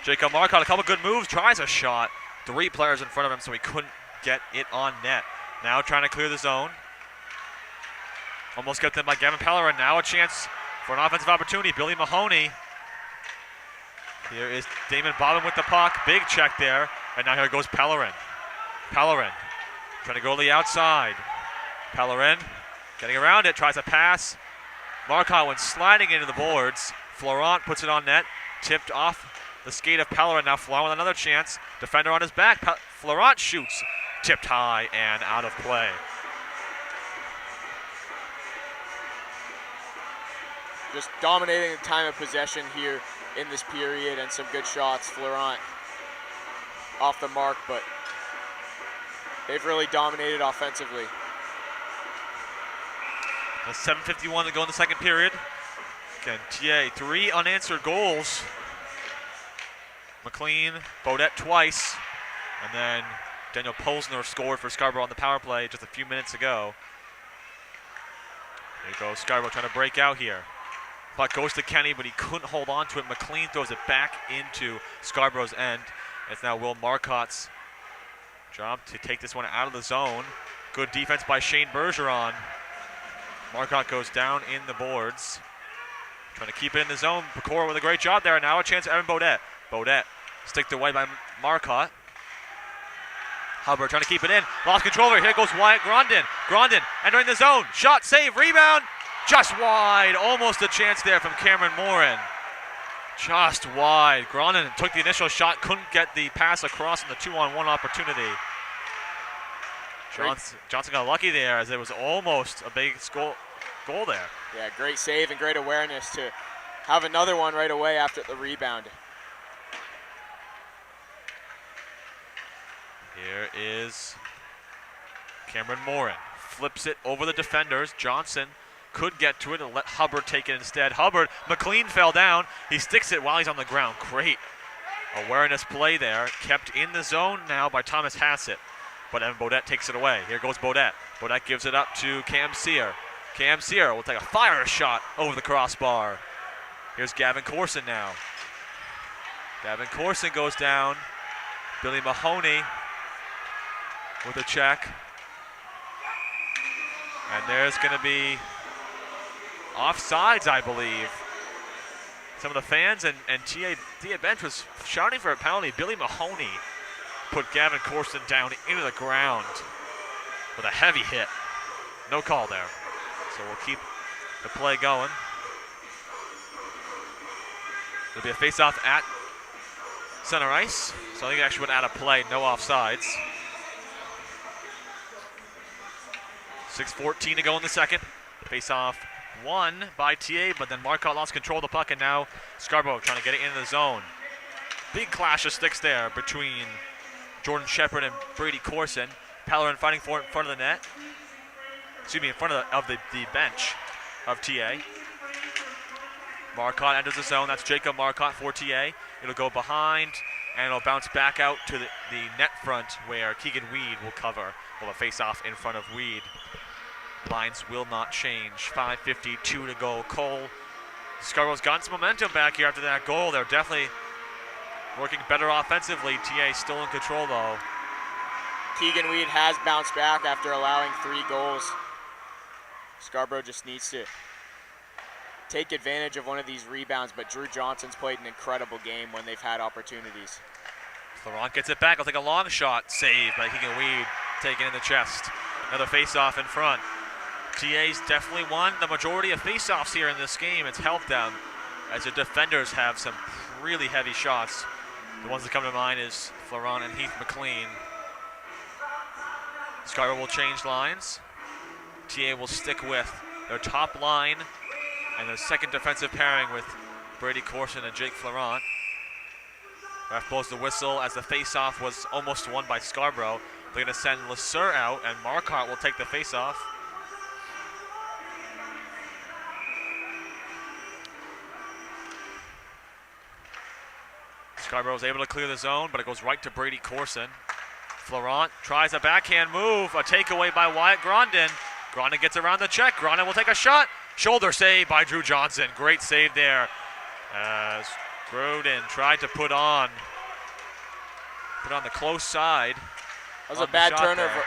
Jacob Marcotte, a couple good moves, tries a shot. 3 players in front of him, so he couldn't get it on net. Now trying to clear the zone. Almost kept in by Gavin Pellerin. Now a chance for an offensive opportunity. Billy Mahoney. Here is Damon Bobbin with the puck. Big check there. And now here goes Pellerin. Pellerin trying to go to the outside. Pellerin getting around it. Tries a pass. Marcotte went sliding into the boards. Florent puts it on net. Tipped off the skate of Pellerin. Now Florent with another chance. Defender on his back. Florent shoots. Tipped high and out of play. Just dominating the time of possession here in this period, and some good shots. Florent off the mark, but they've really dominated offensively. 7:51 to go in the second period. Again, TA, 3 unanswered goals. McLean, Bodette twice, and then Daniel Posner scored for Scarborough on the power play just a few minutes ago. There goes Scarborough trying to break out here. Puck goes to Kenny, but he couldn't hold on to it. McLean throws it back into Scarborough's end. It's now Will Marcotte's job to take this one out of the zone. Good defense by Shane Bergeron. Marcotte goes down in the boards. Trying to keep it in the zone. Pecora with a great job there. Now a chance for Evan Bodette. Bodette sticked away by Marcotte. Hubbard trying to keep it in. Lost control over. Here goes Wyatt Grondin. Grondin entering the zone. Shot, save, rebound. Just wide. Almost a chance there from Cameron Morin. Just wide. Grondin took the initial shot. Couldn't get the pass across in the 2-on-1 opportunity. Johnson got lucky there as it was almost a big goal there. Yeah, great save and great awareness to have another one right away after the rebound. Here is Cameron Morin. Flips it over the defenders. Johnson could get to it and let Hubbard take it instead. Hubbard, McLean fell down. He sticks it while he's on the ground. Great awareness play there. Kept in the zone now by Thomas Hassett. But Evan Bodette takes it away. Here goes Bodette. Bodette gives it up to Cam Sear. Cam Sear will take a fire shot over the crossbar. Here's Gavin Corson now. Gavin Corson goes down. Billy Mahoney with a check. And there's going to be offsides, I believe. Some of the fans and TA bench was shouting for a penalty. Billy Mahoney put Gavin Corson down into the ground with a heavy hit. No call there. So we'll keep the play going. It'll be a face-off at center ice. So I think it actually went out of play. No offsides. 6:14 to go in the second. Face-off won by TA, but then Marcotte lost control of the puck, and now Scarborough trying to get it into the zone. Big clash of sticks there between Jordan Shepard and Brady Corson. Pellerin fighting for it in front of the net. Excuse me, in front of the bench of TA. Marcotte enters the zone. That's Jacob Marcotte for TA. It'll go behind, and it'll bounce back out to the net front where Keegan Weed will cover. We'll have a face-off in front of Weed. Lines will not change. 5:52 to go. Cole. Scarborough's gotten some momentum back here after that goal. They're definitely working better offensively. TA still in control, though. Keegan Weed has bounced back after allowing 3 goals. Scarborough just needs to take advantage of one of these rebounds, but Drew Johnson's played an incredible game when they've had opportunities. Florent gets it back. I'll take a long shot. Saved by Keegan Weed. Taken in the chest. Another face-off in front. TA's definitely won the majority of face-offs here in this game. It's helped them as the defenders have some really heavy shots. The ones that come to mind is Florent and Heath McLean. Scarborough will change lines. TA will stick with their top line and their second defensive pairing with Brady Corson and Jake Florent. Ref blows the whistle as the face-off was almost won by Scarborough. They're going to send LeSueur out, and Marcotte will take the face-off. Scarborough is able to clear the zone, but it goes right to Brady Corson. Florent tries a backhand move, a takeaway by Wyatt Grondin. Grondin gets around the check. Grondin will take a shot. Shoulder save by Drew Johnson. Great save there as Grondin tried to put on the close side. That was a bad turnover.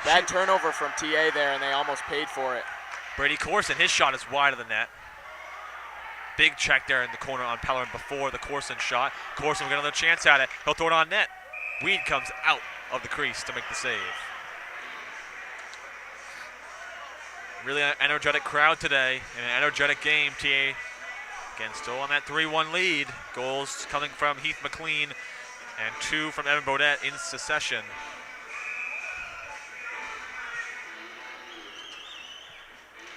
Bad turnover from TA there, and they almost paid for it. Brady Corson, his shot is wide of the net. Big check there in the corner on Pellerin before the Corson shot. Corson will get another chance at it. He'll throw it on net. Weed comes out of the crease to make the save. Really energetic crowd today in an energetic game. TA, again, still on that 3-1 lead. Goals coming from Heath McLean and 2 from Evan Bodette in succession.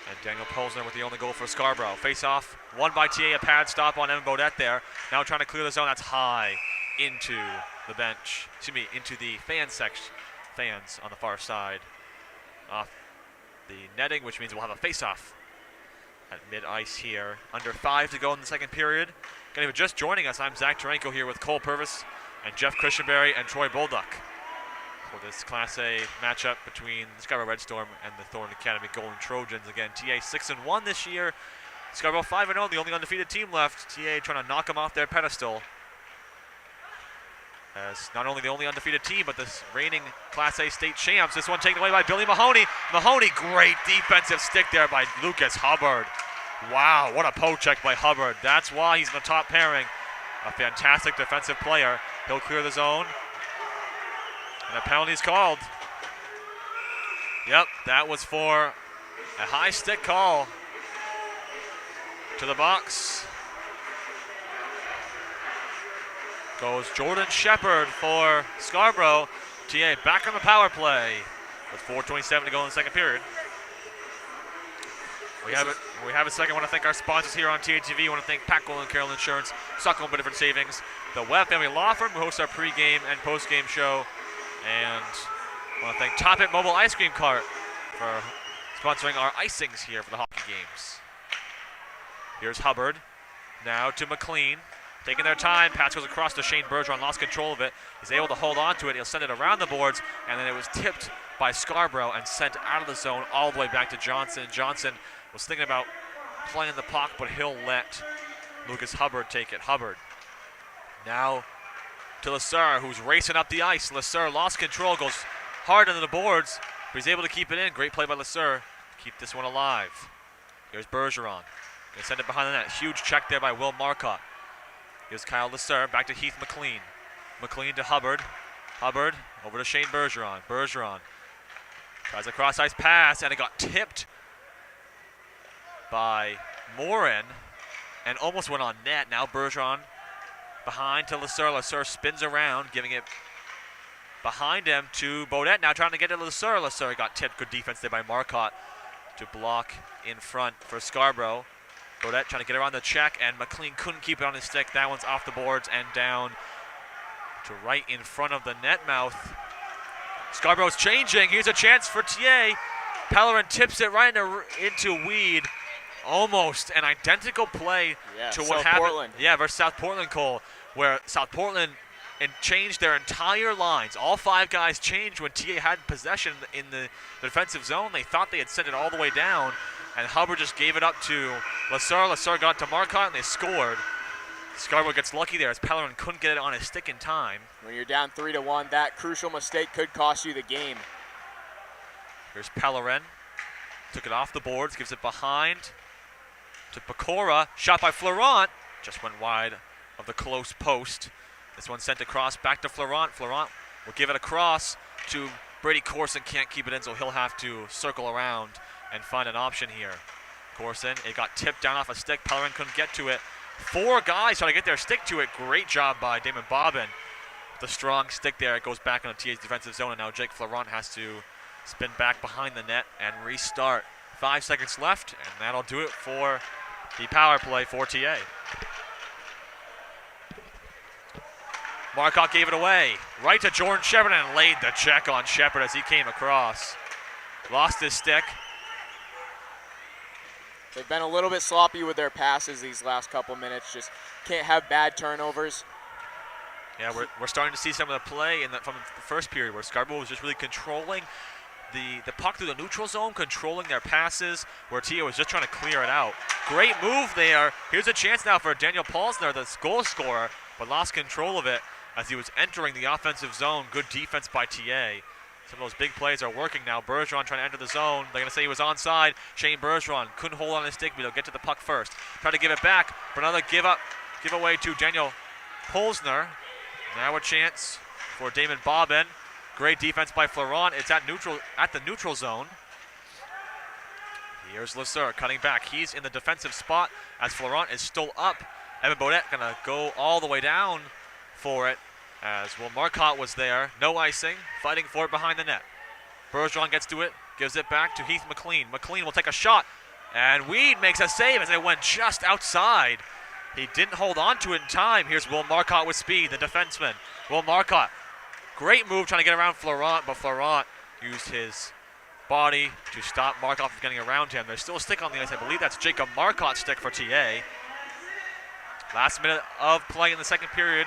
And Daniel Polsner with the only goal for Scarborough. Face off, won by TA, a pad stop on Evan Bodette there. Now trying to clear the zone, that's high into the bench. Excuse me, into the fans on the far side. Off the netting, which means we'll have a face-off at mid-ice here. Under 5 to go in the second period. Again, if you're just joining us, I'm Zach Tarenko here with Cole Purvis and Jeff Christianberry and Troy Bolduck for this Class A matchup between the Scarborough Red Storm and the Thornton Academy Golden Trojans. Again, TA 6-1 this year. Scarborough 5-0, the only undefeated team left. TA trying to knock them off their pedestal. As not only the only undefeated team, but this reigning Class A state champs. This one taken away by Billy Mahoney. Mahoney, great defensive stick there by Lucas Hubbard. Wow, what a poke check by Hubbard. That's why he's in the top pairing. A fantastic defensive player. He'll clear the zone. And a penalty is called. Yep, that was for a high stick call to the box. Goes Jordan Shepard for Scarborough. TA back on the power play with 4:27 to go in the second period. We have a second. I want to thank our sponsors here on TATV. I want to thank Packle and Carroll Insurance, Suckle and Different Savings, the Webb Family Law Firm, who hosts our pregame and postgame show, and I want to thank Top It Mobile Ice Cream Cart for sponsoring our icings here for the hockey games. Here's Hubbard, now to McLean. Taking their time, pass goes across to Shane Bergeron, lost control of it. He's able to hold on to it. He'll send it around the boards, and then it was tipped by Scarborough and sent out of the zone all the way back to Johnson. Johnson was thinking about playing the puck, but he'll let Lucas Hubbard take it. Hubbard now to Lassar, who's racing up the ice. Lassar lost control, goes hard into the boards, but he's able to keep it in. Great play by Lassar to keep this one alive. Here's Bergeron. Gonna send it behind the net. Huge check there by Will Marcotte. Here's Kyle Lassar, back to Heath McLean. McLean to Hubbard. Hubbard over to Shane Bergeron. Bergeron tries a cross-ice pass, and it got tipped by Morin and almost went on net. Now Bergeron behind to Lassar. Lassar spins around, giving it behind him to Bodette. Now trying to get it to Lassar. Lassar got tipped. Good defense there by Marcotte to block in front for Scarborough. Bodette trying to get around the check, and McLean couldn't keep it on his stick. That one's off the boards and down to right in front of the net mouth. Scarborough's changing. Here's a chance for TA. Pellerin tips it right into Weed. Almost an identical play to what happened. Portland. Yeah, versus South Portland, Cole, where South Portland changed their entire lines. All 5 guys changed when TA had possession in the defensive zone. They thought they had sent it all the way down, and Hubbard just gave it up to Lassar. Lassar got to Marcotte, and they scored. Scarborough gets lucky there as Pellerin couldn't get it on his stick in time. When you're down 3-1, that crucial mistake could cost you the game. Here's Pellerin. Took it off the boards, gives it behind to Pecora. Shot by Florent. Just went wide of the close post. This one sent across back to Florent. Florent will give it across to Brady Corson. Can't keep it in, so he'll have to circle around and find an option here. Corson, it got tipped down off a stick. Pellerin couldn't get to it. 4 guys trying to get their stick to it. Great job by Damon Bobbin. The strong stick there. It goes back on TA's defensive zone, and now Jake Florent has to spin back behind the net and restart. 5 seconds left, and that'll do it for the power play for TA. Marcotte gave it away. Right to Jordan Shepard and laid the check on Shepard as he came across. Lost his stick. They've been a little bit sloppy with their passes these last couple minutes. Just can't have bad turnovers. Yeah, we're starting to see some of the play from the first period where Scarborough was just really controlling the puck through the neutral zone, controlling their passes, where TA was just trying to clear it out. Great move there. Here's a chance now for Daniel Paulsner, the goal scorer, but lost control of it as he was entering the offensive zone. Good defense by TA. Some of those big plays are working now. Bergeron trying to enter the zone. They're going to say he was onside. Shane Bergeron couldn't hold on his stick, but he'll get to the puck first. Try to give it back, but another giveaway to Daniel Polsner. Now a chance for Damon Bobbin. Great defense by Florent. It's at the neutral zone. Here's Lesseur cutting back. He's in the defensive spot as Florent is still up. Evan Beaudet gonna go all the way down for it as Will Marcotte was there. No icing, fighting for it behind the net. Bergeron gets to it, gives it back to Heath McLean. McLean will take a shot, and Weed makes a save as it went just outside. He didn't hold on to it in time. Here's Will Marcotte with speed, the defenseman. Will Marcotte, great move trying to get around Florent, but Florent used his body to stop Marcotte from getting around him. There's still a stick on the ice. I believe that's Jacob Marcotte's stick for TA. Last minute of play in the second period.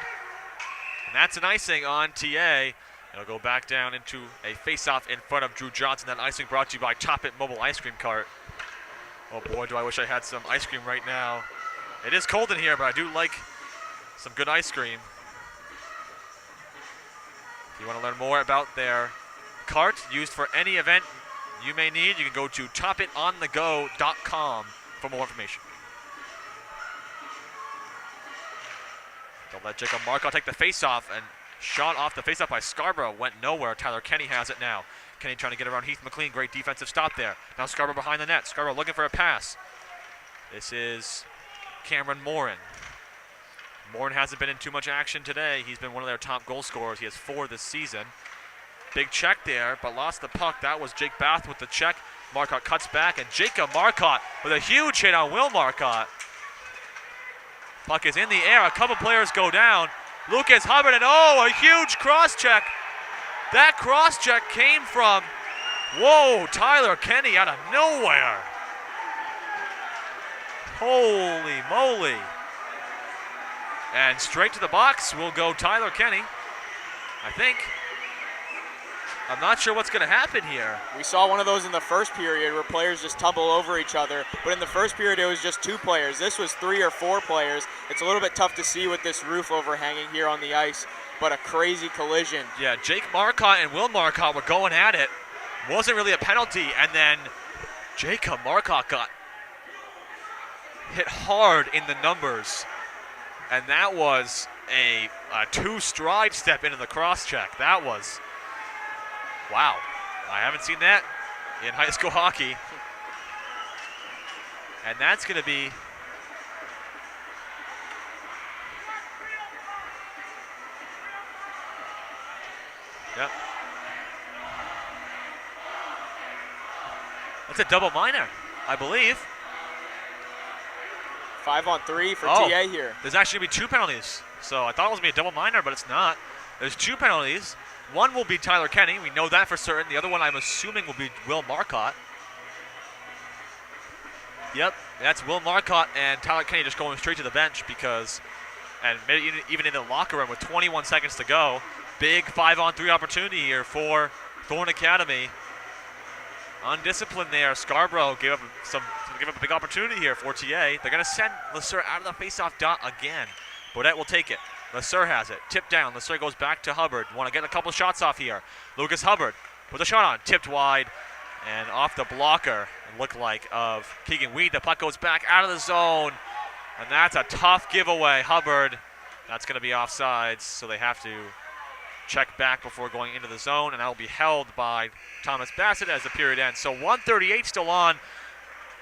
And that's an icing on TA. It'll go back down into a face-off in front of Drew Johnson. That icing brought to you by Top It Mobile Ice Cream Cart. Oh boy, do I wish I had some ice cream right now. It is cold in here, but I do like some good ice cream. If you want to learn more about their cart used for any event you may need, you can go to topitonthego.com for more information. They'll let Jacob Marcotte take the face-off, and shot off the face-off by Scarborough went nowhere. Tyler Kenny has it now. Kenny trying to get around Heath McLean. Great defensive stop there. Now Scarborough behind the net. Scarborough looking for a pass. This is Cameron Morin. Morin hasn't been in too much action today. He's been one of their top goal scorers. He has 4 this season. Big check there, but lost the puck. That was Jake Bath with the check. Marcotte cuts back, and Jacob Marcotte with a huge hit on Will Marcotte. Puck is in the air. A couple players go down. Lucas Hubbard, and oh, a huge cross check. That cross check came from, whoa, Tyler Kenny out of nowhere. Holy moly. And straight to the box will go Tyler Kenny, I think. I'm not sure what's going to happen here. We saw one of those in the first period where players just tumble over each other, but in the first period it was just 2 players. This was 3 or 4 players. It's a little bit tough to see with this roof overhanging here on the ice, but a crazy collision. Yeah, Jake Marcotte and Will Marcotte were going at it. Wasn't really a penalty, and then Jacob Marcotte got hit hard in the numbers, and that was a 2-stride step into the cross check. That was, wow, I haven't seen that in high school hockey. And that's going to be yep. That's a double minor, I believe. 5-on-3 for TA here. There's actually going to be 2 penalties. So I thought it was going to be a double minor, but it's not. There's 2 penalties. One will be Tyler Kenny. We know that for certain. The other one I'm assuming will be Will Marcotte. Yep, that's Will Marcotte and Tyler Kenny just going straight to the bench because, and maybe even in the locker room with 21 seconds to go. Big 5-on-3 opportunity here for Thorne Academy. Undisciplined there. Scarborough gave up a big opportunity here for TA. They're going to send Lesseur out of the faceoff dot again. Bodette will take it. Lesseur has it. Tipped down. Lesseur goes back to Hubbard. Want to get a couple shots off here. Lucas Hubbard with a shot on. Tipped wide and off the blocker. It looked like of Keegan Weed. The puck goes back out of the zone. And that's a tough giveaway. Hubbard. That's going to be offsides, so they have to check back before going into the zone, and that will be held by Thomas Bassett as the period ends. So 1:38 still on.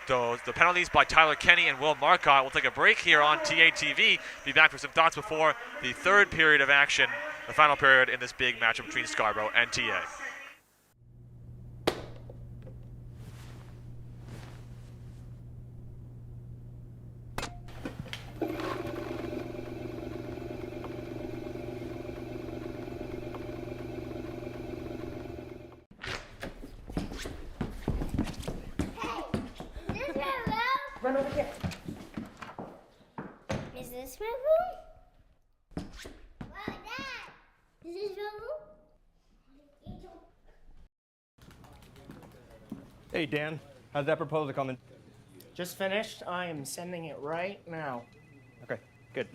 The penalties by Tyler Kenny and Will Marcotte. We'll take a break here on TATV. Be back for some thoughts before the 3rd period of action, the final period in this big matchup between Scarborough and TA. Run over here. Is this my room? Wow, Dad! Is this your room? Hey, Dan, how's that proposal coming? Just finished. I am sending it right now. Okay, good.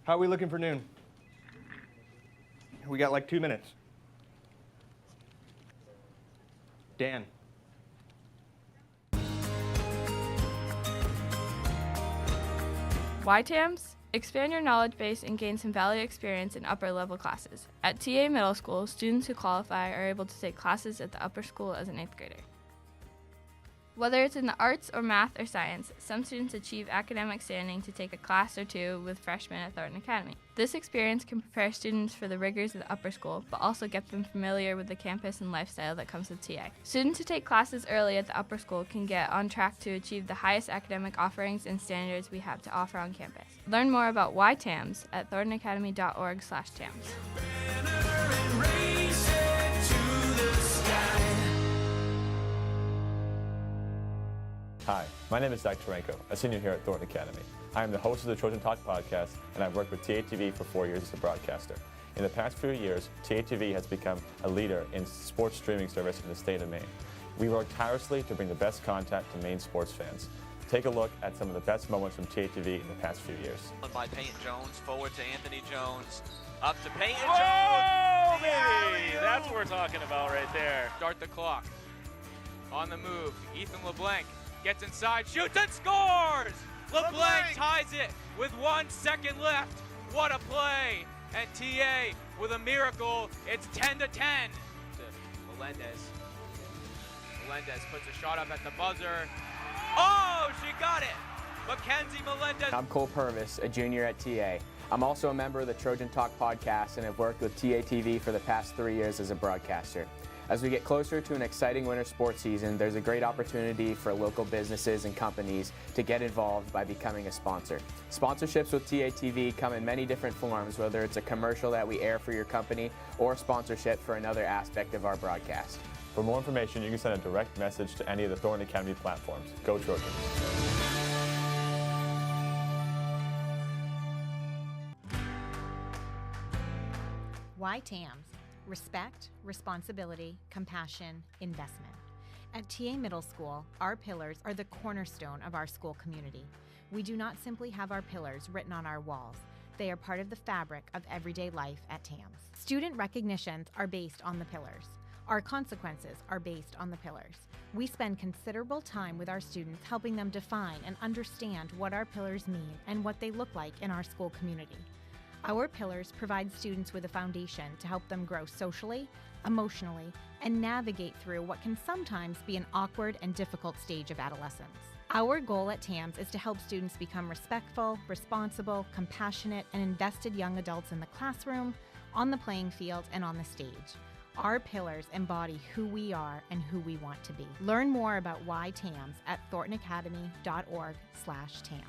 How are we looking for noon? We got like 2 minutes. Dan. YTAMs? Expand your knowledge base and gain some valuable experience in upper level classes. At TA Middle School, students who qualify are able to take classes at the upper school as an 8th grader. Whether it's in the arts or math or science, some students achieve academic standing to take a class or two with freshmen at Thornton Academy. This experience can prepare students for the rigors of the upper school, but also get them familiar with the campus and lifestyle that comes with TA. Students who take classes early at the upper school can get on track to achieve the highest academic offerings and standards we have to offer on campus. Learn more about YTAMs at thorntonacademy.org/TAMs. Hi, my name is Zach Tarenko, a senior here at Thornton Academy. I am the host of the Trojan Talk podcast, and I've worked with TATV for 4 years as a broadcaster. In the past few years, TATV has become a leader in sports streaming service in the state of Maine. We work tirelessly to bring the best content to Maine sports fans. Take a look at some of the best moments from TATV in the past few years. By Peyton Jones, forward to Anthony Jones, up to Peyton Whoa, Jones. baby! That's what we're talking about right there. Start the clock. On the move, Ethan LeBlanc gets inside, shoots and scores! LeBlanc ties it with 1 second left. What a play! And TA with a miracle. It's 10-10. To Melendez. Melendez puts a shot up at the buzzer. Oh, she got it! Mackenzie Melendez. I'm Cole Purvis, a junior at TA. I'm also a member of the Trojan Talk podcast and have worked with TATV for the past 3 years as a broadcaster. As we get closer to an exciting winter sports season, there's a great opportunity for local businesses and companies to get involved by becoming a sponsor. Sponsorships with TATV come in many different forms, whether it's a commercial that we air for your company or sponsorship for another aspect of our broadcast. For more information, you can send a direct message to any of the Thornton Academy platforms. Go Trojans! YTAMs. Respect, responsibility, compassion, investment. At TA Middle School, our pillars are the cornerstone of our school community. We do not simply have our pillars written on our walls. They are part of the fabric of everyday life at TAMS. Student recognitions are based on the pillars. Our consequences are based on the pillars. We spend considerable time with our students helping them define and understand what our pillars mean and what they look like in our school community. Our pillars provide students with a foundation to help them grow socially, emotionally, and navigate through what can sometimes be an awkward and difficult stage of adolescence. Our goal at TAMS is to help students become respectful, responsible, compassionate, and invested young adults in the classroom, on the playing field, and on the stage. Our pillars embody who we are and who we want to be. Learn more about why TAMS at thorntonacademy.org/TAMS.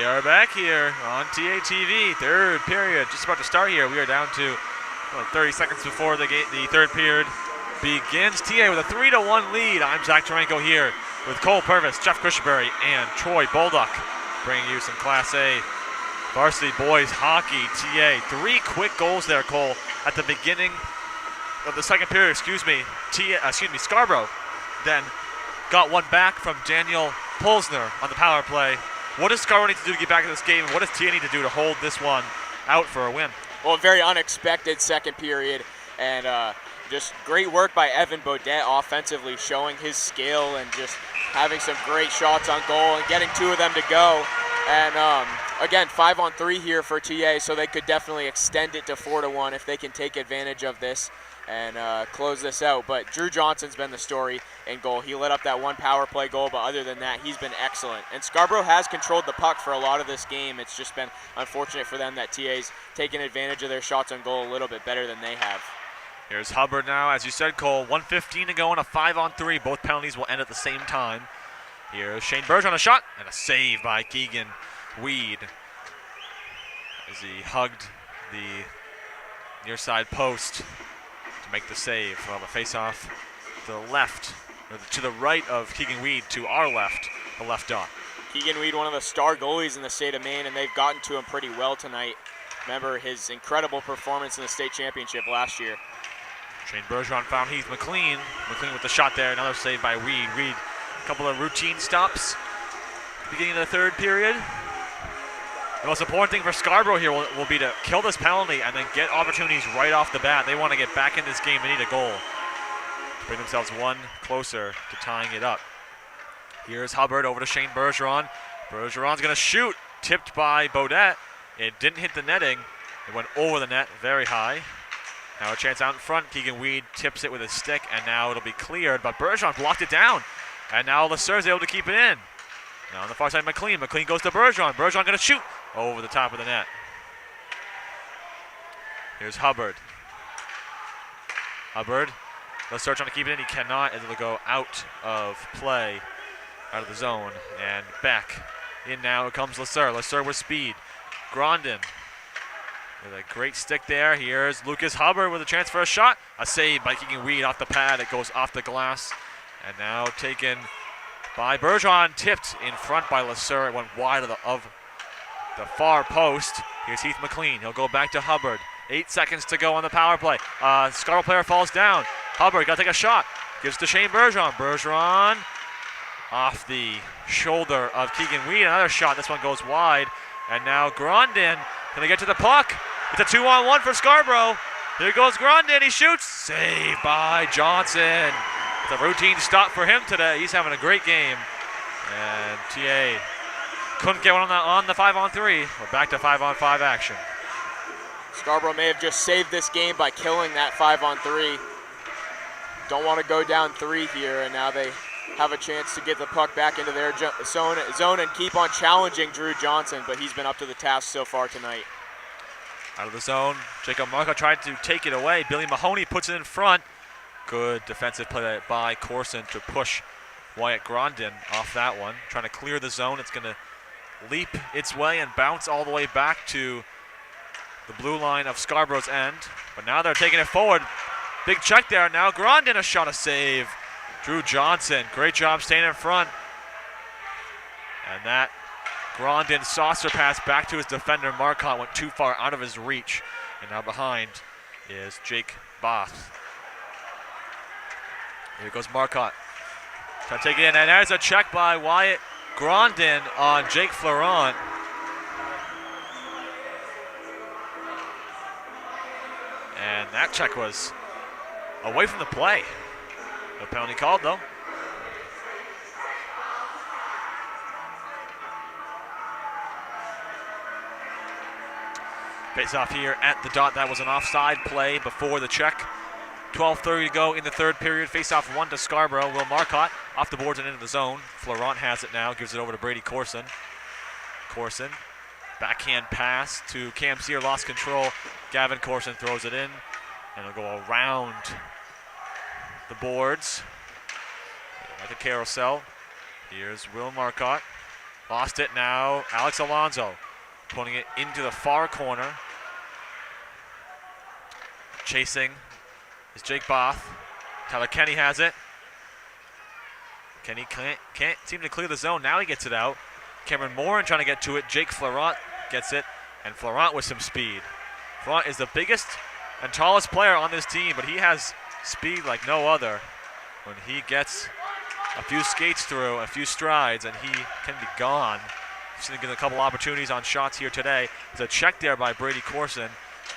are back here on TATV. Third period just about to start here. We are down to 30 seconds before the third period begins. TA with a 3-1 lead. I'm Zach Tarenko here with Cole Purvis, Jeff Cushbury, and Troy Bolduck, bringing you some Class A varsity boys hockey. TA, 3 quick goals there, Cole, at the beginning of the second period. Scarborough then got one back from Daniel Pulsner on the power play. What does Scarborough need to do to get back in this game, and what does TA need to do to hold this one out for a win? Well, a very unexpected second period, and just great work by Evan Baudet offensively, showing his skill and just having some great shots on goal and getting 2 of them to go. And again, 5-on-3 here for TA, so they could definitely extend it to 4-1 if they can take advantage of this and close this out. But Drew Johnson's been the story in goal. He lit up that 1 power play goal, but other than that, he's been excellent. And Scarborough has controlled the puck for a lot of this game. It's just been unfortunate for them that TA's taken advantage of their shots on goal a little bit better than they have. Here's Hubbard now, as you said, Cole. 1:15 to go on a 5-on-3. Both penalties will end at the same time. Here's Shane Bergeron, a shot, and a save by Keegan Weed as he hugged the near side post to make the save. Well, the face-off to the left, or to the right of Keegan Weed, to our left, the left dot. Keegan Weed, one of the star goalies in the state of Maine, and they've gotten to him pretty well tonight. Remember his incredible performance in the state championship last year. Shane Bergeron found Heath McLean. McLean with the shot there, another save by Weed. Weed, a couple of routine stops at the beginning of the third period. The most important thing for Scarborough here will be to kill this penalty and then get opportunities right off the bat. They want to get back in this game. They need a goal to bring themselves one closer to tying it up. Here's Hubbard over to Shane Bergeron. Bergeron's going to shoot, tipped by Baudet. It didn't hit the netting. It went over the net very high. Now a chance out in front. Keegan Weed tips it with his stick, and now it'll be cleared, but Bergeron blocked it down. And now Lasser's able to keep it in. Now on the far side, McLean. McLean goes to Bergeron. Bergeron going to shoot over the top of the net. Here's Hubbard. Hubbard, Lasser trying to keep it in. He cannot, as it'll go out of play, out of the zone. And back in now comes Lasser. Lasser with speed. Grondin with a great stick there. Here's Lucas Hubbard with a chance for a shot. A save by Keegan Weed off the pad. It goes off the glass. And now taken by Bergeron, tipped in front by Lasser. It went wide of the far post. Here's Heath McLean. He'll go back to Hubbard. 8 seconds to go on the power play. Scarborough player falls down. Hubbard got to take a shot. Gives to Shane Bergeron. Bergeron off the shoulder of Keegan Weed. Another shot. This one goes wide. And now Grondin going to get to the puck. It's a 2-on-1 for Scarborough. Here goes Grondin. He shoots. Saved by Johnson. It's a routine stop for him today. He's having a great game. And TA couldn't get one on the 5-on-3. We're back to 5-on-5 action. Scarborough may have just saved this game by killing that 5-on-3. Don't want to go down 3 here, and now they have a chance to get the puck back into their zone and keep on challenging Drew Johnson, but he's been up to the task so far tonight. Out of the zone, Jacob Marco tried to take it away. Billy Mahoney puts it in front. Good defensive play by Corson to push Wyatt Grondin off that one. Trying to clear the zone. It's going to leap its way and bounce all the way back to the blue line of Scarborough's end. But now they're taking it forward. Big check there. Now Grondin, a shot, a save. Drew Johnson, great job staying in front. And that Grondin saucer pass back to his defender, Marcotte, went too far out of his reach. And now behind is Jake Both. Here goes Marcotte. Trying to take it in, and there's a check by Wyatt Grondin on Jake Florent. And that check was away from the play. No penalty called, though. Face off here at the dot. That was an offside play before the check. 12:30 to go in the third period. Face off 1 to Scarborough. Will Marcotte off the boards and into the zone. Florent has it now. Gives it over to Brady Corson. Corson, backhand pass to Cam Sear. Lost control. Gavin Corson throws it in. And it'll go around the boards like a carousel. Here's Will Marcotte. Lost it now. Alex Alonso putting it into the far corner. Chasing is Jake Both. Tyler Kenny has it. Kenny can't seem to clear the zone. Now he gets it out. Cameron Morin trying to get to it. Jake Florent gets it. And Florent with some speed. Florent is the biggest and tallest player on this team, but he has speed like no other. When he gets a few skates through, a few strides, and he can be gone. He's going to get a couple opportunities on shots here today. There's a check there by Brady Corson,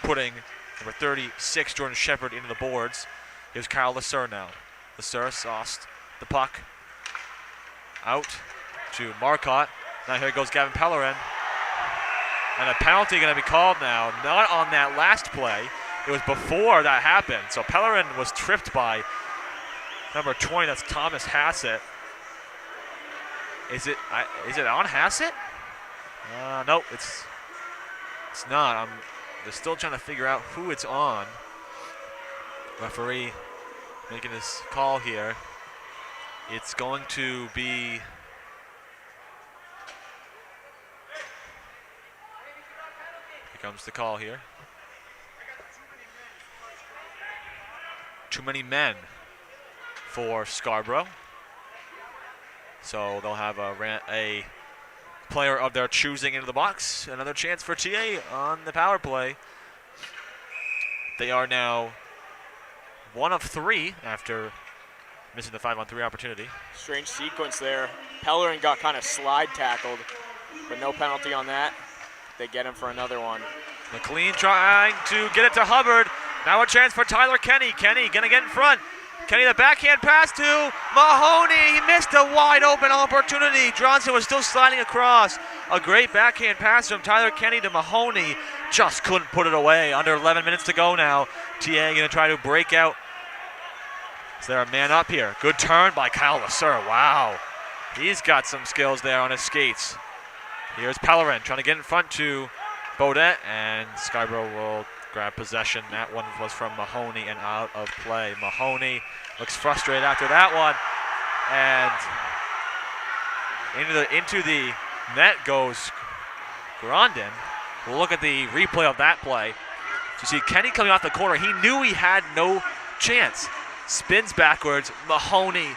putting number 36, Jordan Shepard, into the boards. Here's Kyle Lasser now. Lasser sauced the puck out to Marcotte. Now here goes Gavin Pellerin. And a penalty going to be called now, not on that last play. It was before that happened. So Pellerin was tripped by number 20, that's Thomas Hassett. Is it on Hassett? Nope, it's not. They're still trying to figure out who it's on. Referee making his call here. It's going to be comes the call here. Too many men for Scarborough. So they'll have a player of their choosing into the box. Another chance for TA on the power play. They are now 1 of 3 after missing the 5-on-3 opportunity. Strange sequence there. Pellerin got kind of slide tackled, but no penalty on that. They get him for another one. McLean trying to get it to Hubbard. Now a chance for Tyler Kenny. Kenny gonna get in front. Kenny, the backhand pass to Mahoney. He missed a wide open opportunity. Johnson was still sliding across. A great backhand pass from Tyler Kenny to Mahoney. Just couldn't put it away. Under 11 minutes to go now. TA gonna try to break out. Is there a man up here? Good turn by Kyle Lasser. Wow. He's got some skills there on his skates. Here's Pellerin trying to get in front to Beaudet, and Scarborough will grab possession. That one was from Mahoney and out of play. Mahoney looks frustrated after that one, and into the net goes Grondin. We'll look at the replay of that play. You see Kenny coming off the corner. He knew he had no chance. Spins backwards. Mahoney.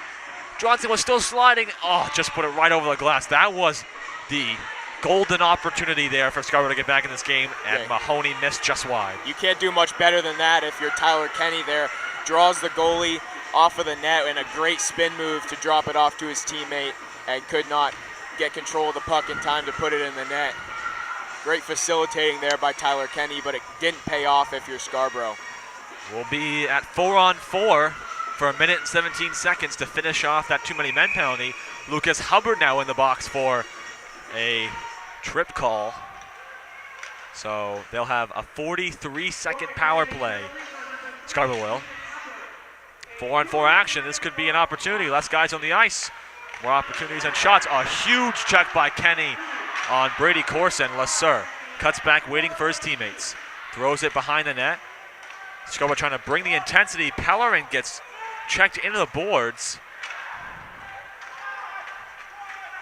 Johnson was still sliding. Oh, just put it right over the glass. That was the golden opportunity there for Scarborough to get back in this game, and Mahoney missed just wide. You can't do much better than that if you're Tyler Kenny there. Draws the goalie off of the net and a great spin move to drop it off to his teammate, and could not get control of the puck in time to put it in the net. Great facilitating there by Tyler Kenny, but it didn't pay off if you're Scarborough. We'll be at 4-on-4 for 1 minute and 17 seconds to finish off that too many men penalty. Lucas Hubbard now in the box for a trip call. So they'll have a 43-second power play. Scarborough will. 4-on-4 action. This could be an opportunity. Less guys on the ice. More opportunities and shots. A huge check by Kenny on Brady Corson. Lasser cuts back, waiting for his teammates. Throws it behind the net. Scarborough trying to bring the intensity. Pellerin gets checked into the boards.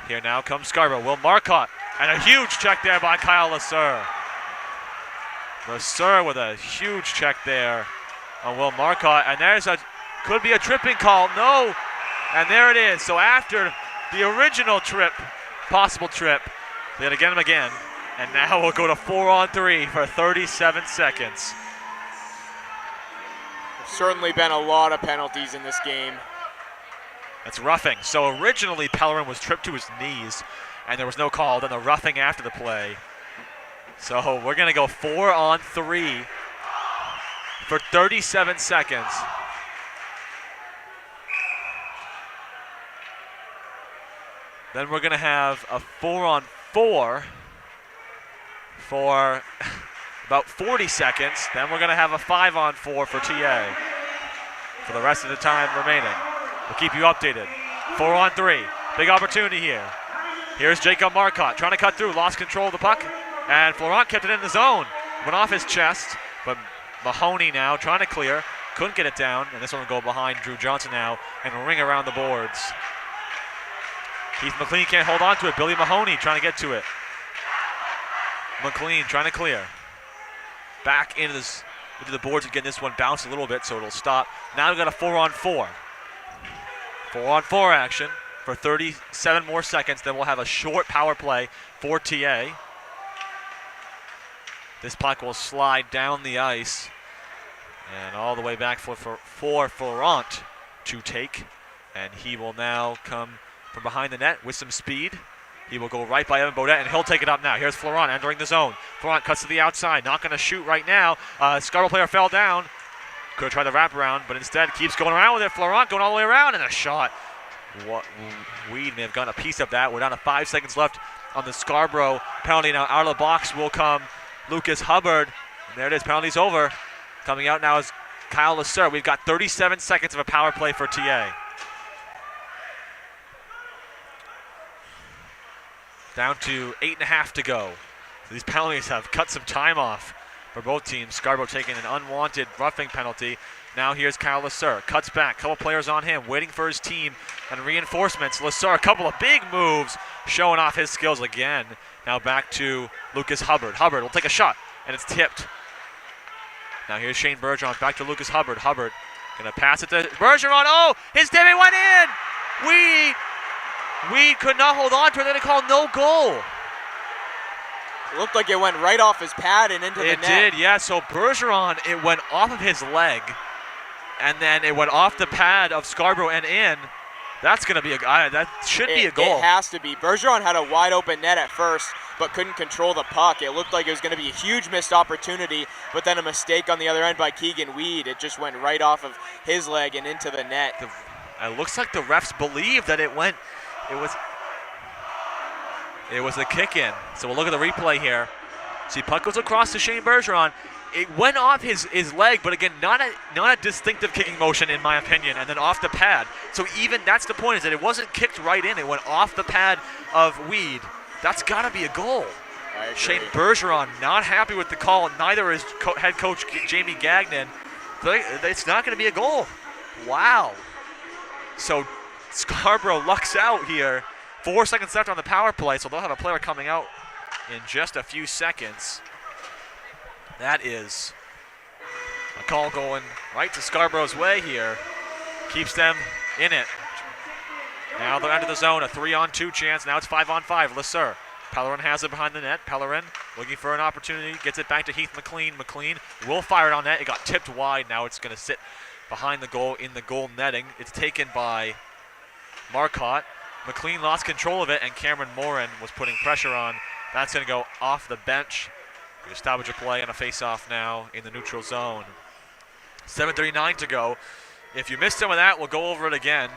Here now comes Scarborough. Will Marcotte. And a huge check there by Kyle Lasser. Lasser with a huge check there on Will Marcotte. And there's could be a tripping call. No. And there it is. So after the original trip, possible trip, they had to get him again. And now we'll go to 4-on-3 for 37 seconds. There's certainly been a lot of penalties in this game. That's roughing. So originally Pellerin was tripped to his knees, and there was no call. Then the roughing after the play. So we're going to go 4-on-3 for 37 seconds. Then we're going to have a 4-on-4 for about 40 seconds. Then we're going to have a 5-on-4 for TA for the rest of the time remaining. We'll keep you updated. 4-on-3. Big opportunity here. Here's Jacob Marcotte trying to cut through. Lost control of the puck. And Florent kept it in the zone. Went off his chest. But Mahoney now trying to clear. Couldn't get it down. And this one will go behind Drew Johnson now and ring around the boards. Keith McLean can't hold on to it. Billy Mahoney trying to get to it. McLean trying to clear. Back into the boards again. This one bounced a little bit, so it'll stop. Now we've got a 4-on-4. 4-on-4 action for 37 more seconds. Then we'll have a short power play for TA. This puck will slide down the ice and all the way back for Florent to take. And he will now come from behind the net with some speed. He will go right by Evan Bodette, and he'll take it up now. Here's Florent entering the zone. Florent cuts to the outside, not going to shoot right now. Scarborough player fell down. Could have tried the wraparound, but instead keeps going around with it. Florent going all the way around, and a shot. Weed may have gotten a piece of that. We're down to 5 seconds left on the Scarborough penalty. Now out of the box will come Lucas Hubbard. And there it is, penalty's over. Coming out now is Kyle Lasser. We've got 37 seconds of a power play for TA. Down to 8.5 to go. So these penalties have cut some time off for both teams. Scarborough taking an unwanted roughing penalty. Now here's Kyle Lasser. Cuts back, couple players on him, waiting for his team and reinforcements. Lasser, a couple of big moves, showing off his skills again. Now back to Lucas Hubbard. Hubbard will take a shot, and it's tipped. Now here's Shane Bergeron, back to Lucas Hubbard. Hubbard gonna pass it to Bergeron. Oh, his divot went in! We could not hold on to it. They're going to call no goal. It looked like it went right off his pad and into the net. It did, yeah. So Bergeron, it went off of his leg, and then it went off the pad of Scarborough and in. That's going to be that should be a goal. It has to be. Bergeron had a wide open net at first, but couldn't control the puck. It looked like it was going to be a huge missed opportunity, but then a mistake on the other end by Keegan Weed. It just went right off of his leg and into the net. It looks like the refs believe that it went. It was a kick in. So we'll look at the replay here. See, puck goes across to Shane Bergeron. It went off his leg, but again, not a distinctive kicking motion in my opinion, and then off the pad. So even that's the point, is that it wasn't kicked right in. It went off the pad of Weed. That's got to be a goal. Shane Bergeron not happy with the call. Neither is head coach Jamie Gagnon. It's not going to be a goal. Wow. So Scarborough lucks out here. 4 seconds left on the power play, so they'll have a player coming out in just a few seconds. That is a call going right to Scarborough's way here. Keeps them in it. Now they're out of the zone, a 3-on-2 chance. Now it's 5-on-5. Lasser. Pellerin has it behind the net. Pellerin looking for an opportunity. Gets it back to Heath McLean. McLean will fire it on net. It got tipped wide. Now it's going to sit behind the goal in the goal netting. It's taken by Marcotte. McLean lost control of it, and Cameron Morin was putting pressure on. That's going to go off the bench. We establish a play and a face-off now in the neutral zone. 7:39 to go. If you missed some of that, we'll go over it again.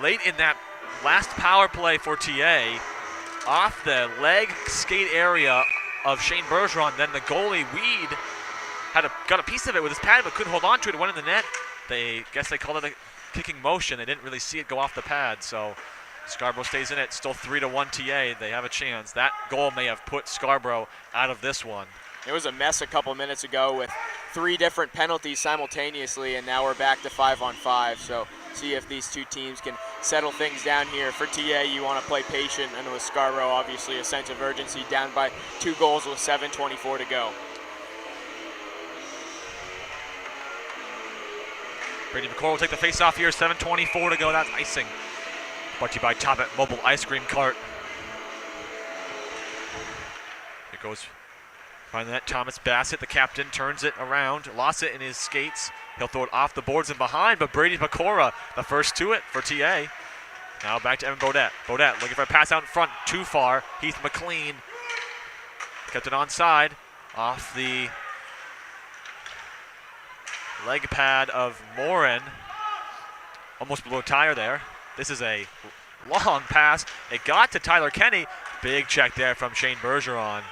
Late in that last power play for TA, off the leg skate area of Shane Bergeron, then the goalie Weed got a piece of it with his pad, but couldn't hold on to it. It went in the net. They called it a kicking motion. They didn't really see it go off the pad, so Scarborough stays in it. Still 3-1 TA. They have a chance. That goal may have put Scarborough out of this one. It was a mess a couple minutes ago with 3 different penalties simultaneously, and now we're back to 5-on-5. So see if these two teams can settle things down here. For TA, you want to play patient, and with Scarborough, obviously a sense of urgency, down by 2 goals with 7:24 to go. Brady McCord will take the face-off here. 7:24 to go. That's icing. Brought to you by Toppet Mobile Ice Cream Cart. Here goes behind the net. Thomas Bassett, the captain, turns it around. Lost it in his skates. He'll throw it off the boards and behind, but Brady McCora, the first to it for TA. Now back to Evan Bodette. Bodette looking for a pass out in front. Too far. Heath McLean kept it onside. Off the leg pad of Morin. Almost below tire there. This is a long pass. It got to Tyler Kenny. Big check there from Shane Bergeron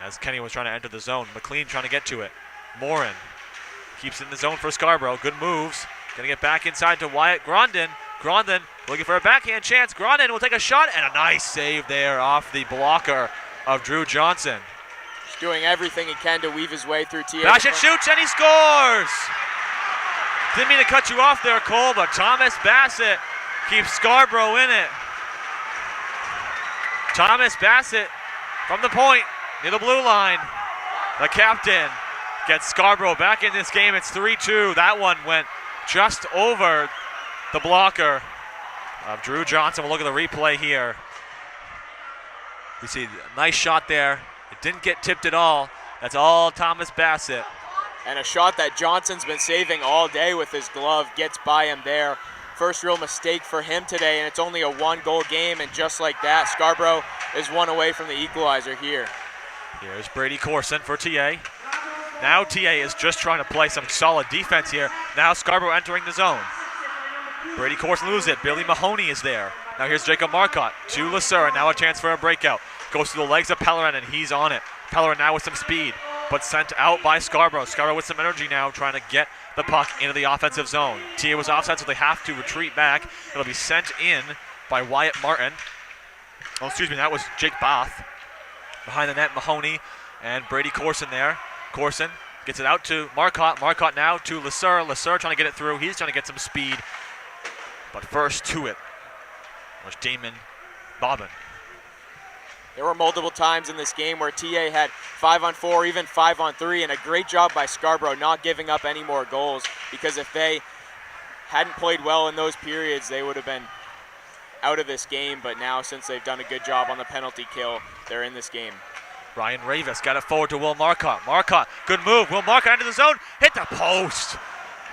as Kenny was trying to enter the zone. McLean trying to get to it. Morin keeps it in the zone for Scarborough. Good moves. Going to get back inside to Wyatt Grondin. Grondin looking for a backhand chance. Grondin will take a shot, and a nice save there off the blocker of Drew Johnson. He's doing everything he can to weave his way through TA. Bassett shoots, and he scores! Didn't mean to cut you off there, Cole, but Thomas Bassett keeps Scarborough in it. Thomas Bassett from the point near the blue line. The captain gets Scarborough back in this game. It's 3-2. That one went just over the blocker of Drew Johnson. We'll look at the replay here. We see a nice shot there. It didn't get tipped at all. That's all Thomas Bassett. And a shot that Johnson's been saving all day with his glove gets by him there. First real mistake for him today, and it's only a 1-goal game, and just like that, Scarborough is one away from the equalizer here. Here's Brady Corson for TA. Now TA is just trying to play some solid defense here. Now Scarborough entering the zone. Brady Corson loses it. Billy Mahoney is there. Now here's Jacob Marcotte to Lasur, and now a chance for a breakout. Goes to the legs of Pellerin, and he's on it. Pellerin now with some speed, but sent out by Scarborough. Scarborough with some energy now, trying to get the puck into the offensive zone. TA was offside, so they have to retreat back. It'll be sent in by Wyatt Martin. Oh, excuse me, that was Jake Both. Behind the net, Mahoney and Brady Corson there. Corson gets it out to Marcotte. Marcotte now to Lasur. Lasur trying to get it through. He's trying to get some speed. But first to it was Damon Bobbin. There were multiple times in this game where TA had 5-on-4, even 5-on-3, and a great job by Scarborough not giving up any more goals, because if they hadn't played well in those periods, they would have been out of this game. But now, since they've done a good job on the penalty kill, they're in this game. Ryan Ravis got it forward to Will Marcotte. Marcotte, good move. Will Marcotte into the zone, hit the post.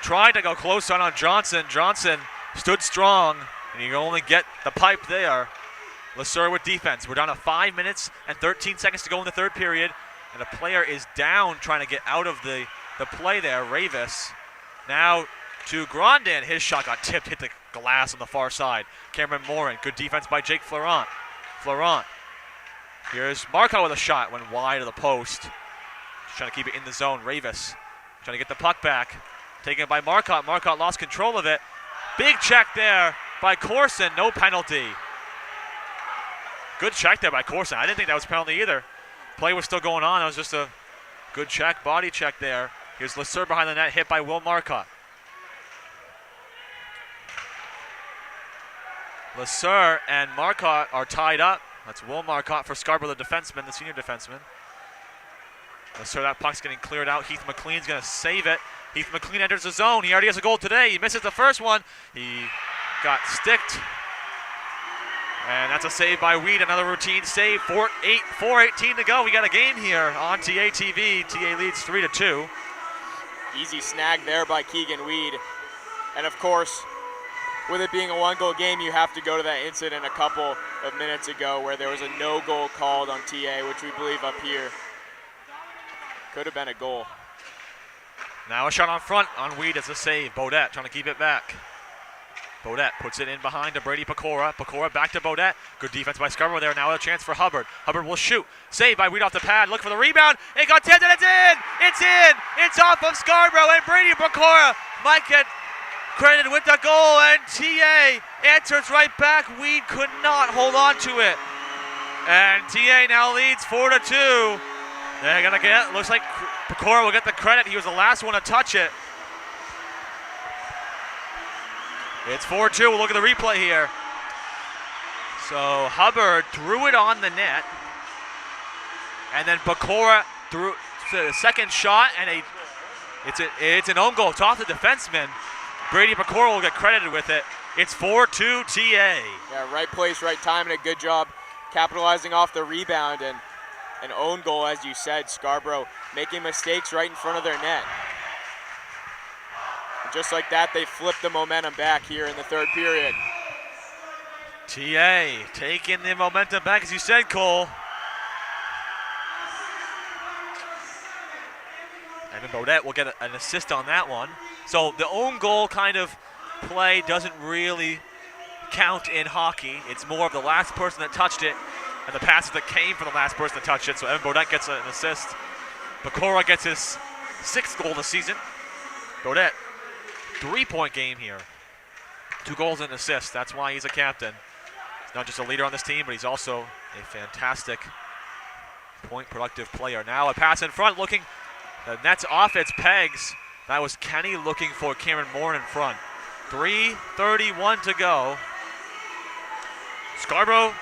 Tried to go close on Johnson. Johnson stood strong, and you only get the pipe there. Lasur with defense. We're down to 5 minutes and 13 seconds to go in the third period, and a player is down trying to get out of the play there. Ravis now to Grandin. His shot got tipped, hit the glass on the far side. Cameron Morin, good defense by Jake Florent. Here's Marcotte with a shot, went wide of the post. Just trying to keep it in the zone. Ravis trying to get the puck back. Taken it by Marcotte. Marcotte lost control of it. Big check there by Corson, no penalty. Good check there by Corson. I didn't think that was a penalty either. Play was still going on. It was just a good check, body check there. Here's Lasur behind the net, hit by Will Marcotte. Lasur and Marcotte are tied up. That's Will Marcotte for Scarborough, the defenseman, the senior defenseman. Lasur, that puck's getting cleared out. Heath McLean's going to save it. Heath McLean enters the zone. He already has a goal today. He misses the first one. He got sticked. And that's a save by Weed, another routine save. 4:18 to go. We got a game here on TA TV. TA leads 3-2. Easy snag there by Keegan Weed. And of course, with it being a 1-goal game, you have to go to that incident a couple of minutes ago where there was a no-goal called on TA, which we believe up here could have been a goal. Now a shot on front on Weed as a save. Bodette trying to keep it back. Bodette puts it in behind to Brady Pecora. Pecora back to Bodette. Good defense by Scarborough there. Now a chance for Hubbard. Hubbard will shoot. Saved by Weed off the pad. Look for the rebound. It got tipped and it's in! It's in! It's off of Scarborough, and Brady Pecora might get credited with the goal, and TA answers right back. Weed could not hold on to it. And TA now leads 4-2. They're gonna get, looks like Pecora will get the credit. He was the last one to touch it. It's 4-2. We'll look at the replay here. So Hubbard threw it on the net, and then Pecora threw the second shot, and it's an own goal. It's off the defenseman. Brady Pecora will get credited with it. It's 4-2 TA. Yeah, right place, right time, and a good job capitalizing off the rebound, and an own goal, as you said. Scarborough making mistakes right in front of their net. And just like that, they flipped the momentum back here in the third period. TA taking the momentum back, as you said, Cole. Evan Bodette will get an assist on that one. So the own goal kind of play doesn't really count in hockey. It's more of the last person that touched it and the passes that came from the last person that touched it. So Evan Bodette gets an assist. Pecora gets his 6th goal of the season. Bodette, 3-point game here. 2 goals and an assist. That's why he's a captain. He's not just a leader on this team, but he's also a fantastic point productive player. Now a pass in front, looking, the net's off its pegs. That was Kenny looking for Cameron Moore in front. 3:31 to go. Scarborough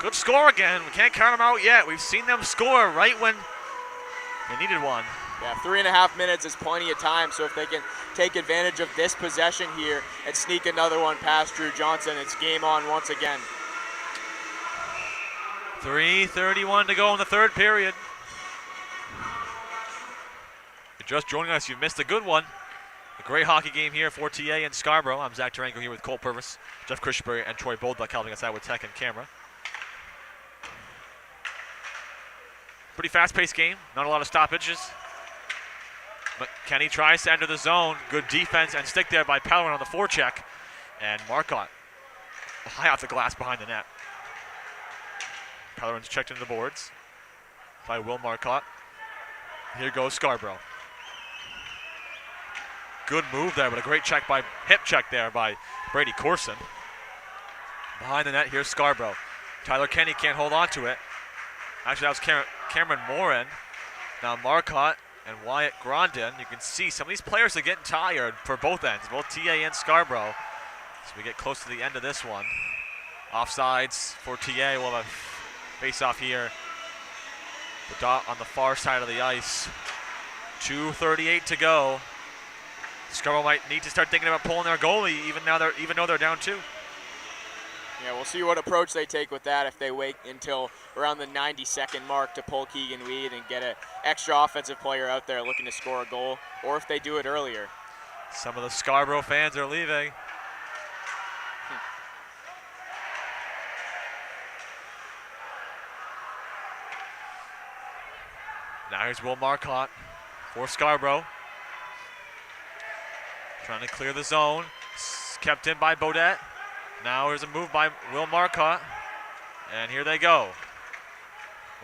Good score again. We can't count them out yet. We've seen them score right when they needed one. Yeah, 3.5 minutes is plenty of time, so if they can take advantage of this possession here and sneak another one past Drew Johnson, it's game on once again. 3:31 to go in the third period. If you're just joining us, you've missed a good one. A great hockey game here for TA in Scarborough. I'm Zach Taranko here with Cole Purvis, Jeff Christenberry, and Troy Bolduck helping us out with tech and camera. Pretty fast-paced game, not a lot of stoppages. But Kenny tries to enter the zone. Good defense and stick there by Pellerin on the forecheck. And Marcotte high off the glass behind the net. Pellerin's checked into the boards by Will Marcotte. Here goes Scarborough. Good move there, but a great check by hip check there by Brady Corson. Behind the net, here's Scarborough. Tyler Kenny can't hold on to it. Actually, that was Cameron Morin. Now Marcotte and Wyatt Grondin. You can see some of these players are getting tired for both ends, both TA and Scarborough. So we get close to the end of this one. Offsides for TA. We'll have a face-off here. The dot on the far side of the ice. 2:38 to go. Scarborough might need to start thinking about pulling their goalie even though they're down 2. Yeah, we'll see what approach they take with that if they wait until around the 90-second mark to pull Keegan Weed and get an extra offensive player out there looking to score a goal, or if they do it earlier. Some of the Scarborough fans are leaving. Now here's Will Marcotte for Scarborough. Trying to clear the zone. Kept in by Bodette. Now here's a move by Will Marcotte. And here they go.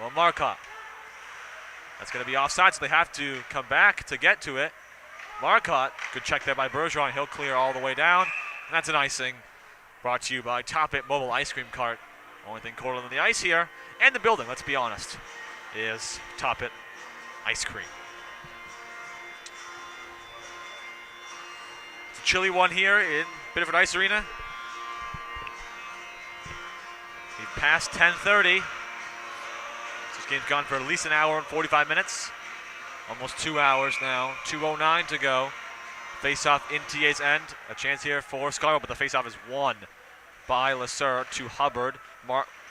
Will Marcotte. That's going to be offside, so they have to come back to get to it. Marcotte, good check there by Bergeron. He'll clear all the way down. And that's an icing brought to you by Top It Mobile Ice Cream Cart. Only thing colder than the ice here, and the building, let's be honest, is Top It Ice Cream. It's a chilly one here in Biddeford Ice Arena. We've passed 10:30. This game's gone for at least an hour and 45 minutes. Almost 2 hours now. 2:09 to go. Face-off in TA's end. A chance here for Scarborough, but the face-off is won by Lasser to Hubbard.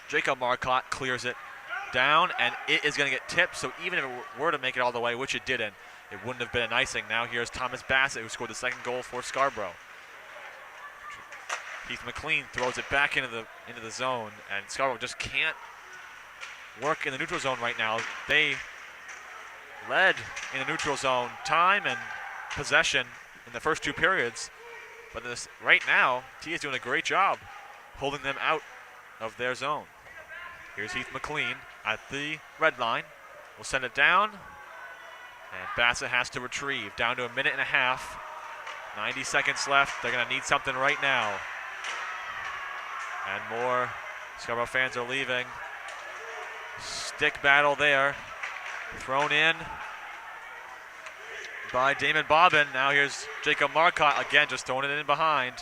Jacob Marcotte clears it down, and it is going to get tipped. So even if it were to make it all the way, which it didn't, it wouldn't have been an icing. Now here's Thomas Bassett, who scored the second goal for Scarborough. Heath McLean throws it back into the zone, and Scarborough just can't work in the neutral zone right now. They led in the neutral zone time and possession in the first 2 periods, but right now, T is doing a great job holding them out of their zone. Here's Heath McLean at the red line. We'll send it down, and Bassett has to retrieve. Down to a minute and a half. 90 seconds left. They're going to need something right now. And more Scarborough fans are leaving. Stick battle there. Thrown in by Damon Bobbin. Now here's Jacob Marcotte again, just throwing it in behind.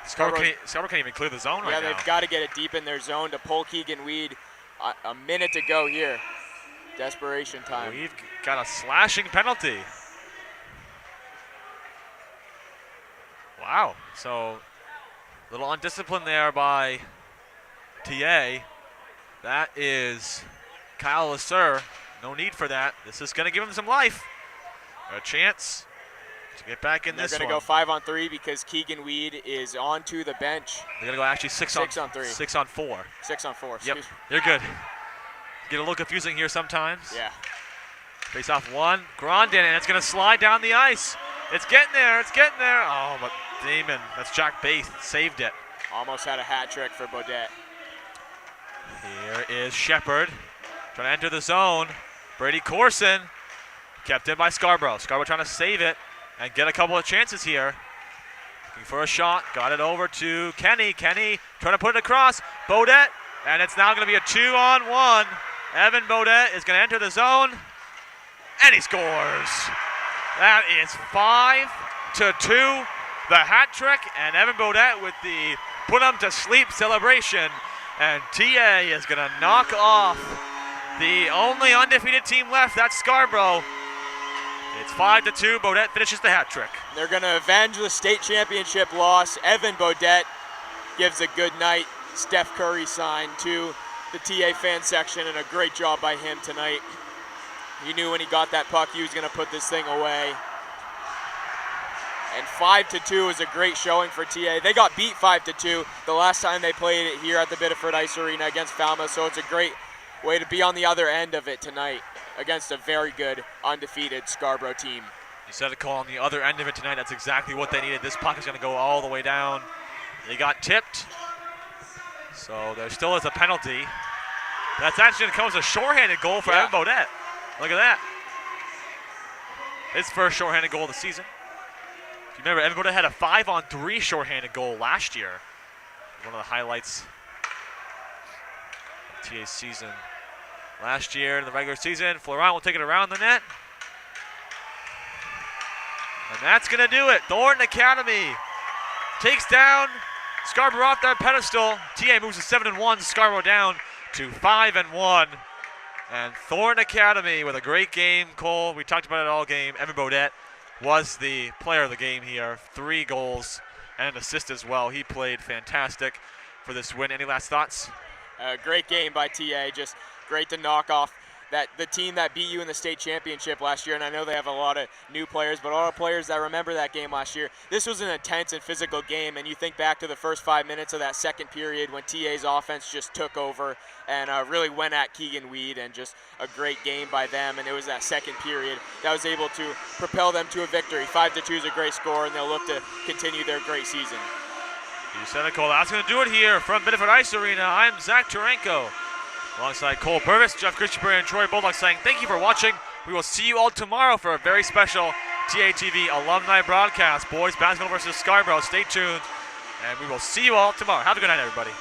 Scarborough can't even clear the zone right now. Yeah, they've got to get it deep in their zone to pull Keegan Weed. A minute to go here. Desperation time. We've got a slashing penalty. Wow, so a little undisciplined there by TA. That is Kyle Lasser. No need for that. This is going to give him some life. A chance to get back in this one. They're going to go 5 on 3 because Keegan Weed is onto the bench. They're going to go actually 6 on 3. 6 on 4. 6 on 4. Yep, you're good. Get a little confusing here sometimes. Yeah. Face off 1. Grondin, and it's going to slide down the ice. It's getting there. It's getting there. Oh, but Damon, that's Jack Bates, saved it. Almost had a hat trick for Bodette. Here is Shepard trying to enter the zone. Brady Corson kept in by Scarborough. Scarborough trying to save it and get a couple of chances here. Looking for a shot. Got it over to Kenny. Kenny trying to put it across. Bodette, and it's now going to be a 2-on-1. Evan Bodette is going to enter the zone, and he scores. That is 5-2. The hat trick, and Evan Bodette with the put-em-to-sleep celebration And TA is going to knock off the only undefeated team left. That's Scarborough. It's 5-2. Baudette finishes the hat trick. They're going to avenge the state championship loss. Evan Baudette gives a good night Steph Curry sign to the TA fan section, and a great job by him tonight. He knew when he got that puck he was going to put this thing away. And 5-2 is a great showing for TA. They got beat 5-2 the last time they played it here at the Biddeford Ice Arena against Falmouth, so it's a great way to be on the other end of it tonight against a very good undefeated Scarborough team. You said a call on the other end of it tonight. That's exactly what they needed. This puck is going to go all the way down. They got tipped, so there still is a penalty. That's actually going to come as a shorthanded goal for Evan Baudette. Look at that. His first shorthanded goal of the season. If you remember, Evan Baudette had a 5-on-3 shorthanded goal last year. One of the highlights of TA's season. Last year in the regular season, Florent will take it around the net. And that's going to do it. Thornton Academy takes down Scarborough off that pedestal. TA moves to 7-1, Scarborough down to 5-1. And Thornton Academy with a great game. Cole, we talked about it all game. Evan Baudette was the player of the game here. 3 goals and an assist as well. He played fantastic for this win. Any last thoughts? Great game by TA. Just great to knock off the team that beat you in the state championship last year. And I know they have a lot of new players, but a lot of players that remember that game last year. This was an intense and physical game, and you think back to the first 5 minutes of that second period when TA's offense just took over and really went at Keegan Weed, and just a great game by them. And it was that second period that was able to propel them to a victory. 5-2 is a great score, and they'll look to continue their great season. You said it, Cole. That's going to do it here from Biddeford Ice Arena. I'm Zach Turenko. Alongside Cole Purvis, Jeff Christenberry, and Troy Bulldog saying thank you for watching. We will see you all tomorrow for a very special TATV alumni broadcast. Boys basketball versus Scarborough. Stay tuned, and we will see you all tomorrow. Have a good night, everybody.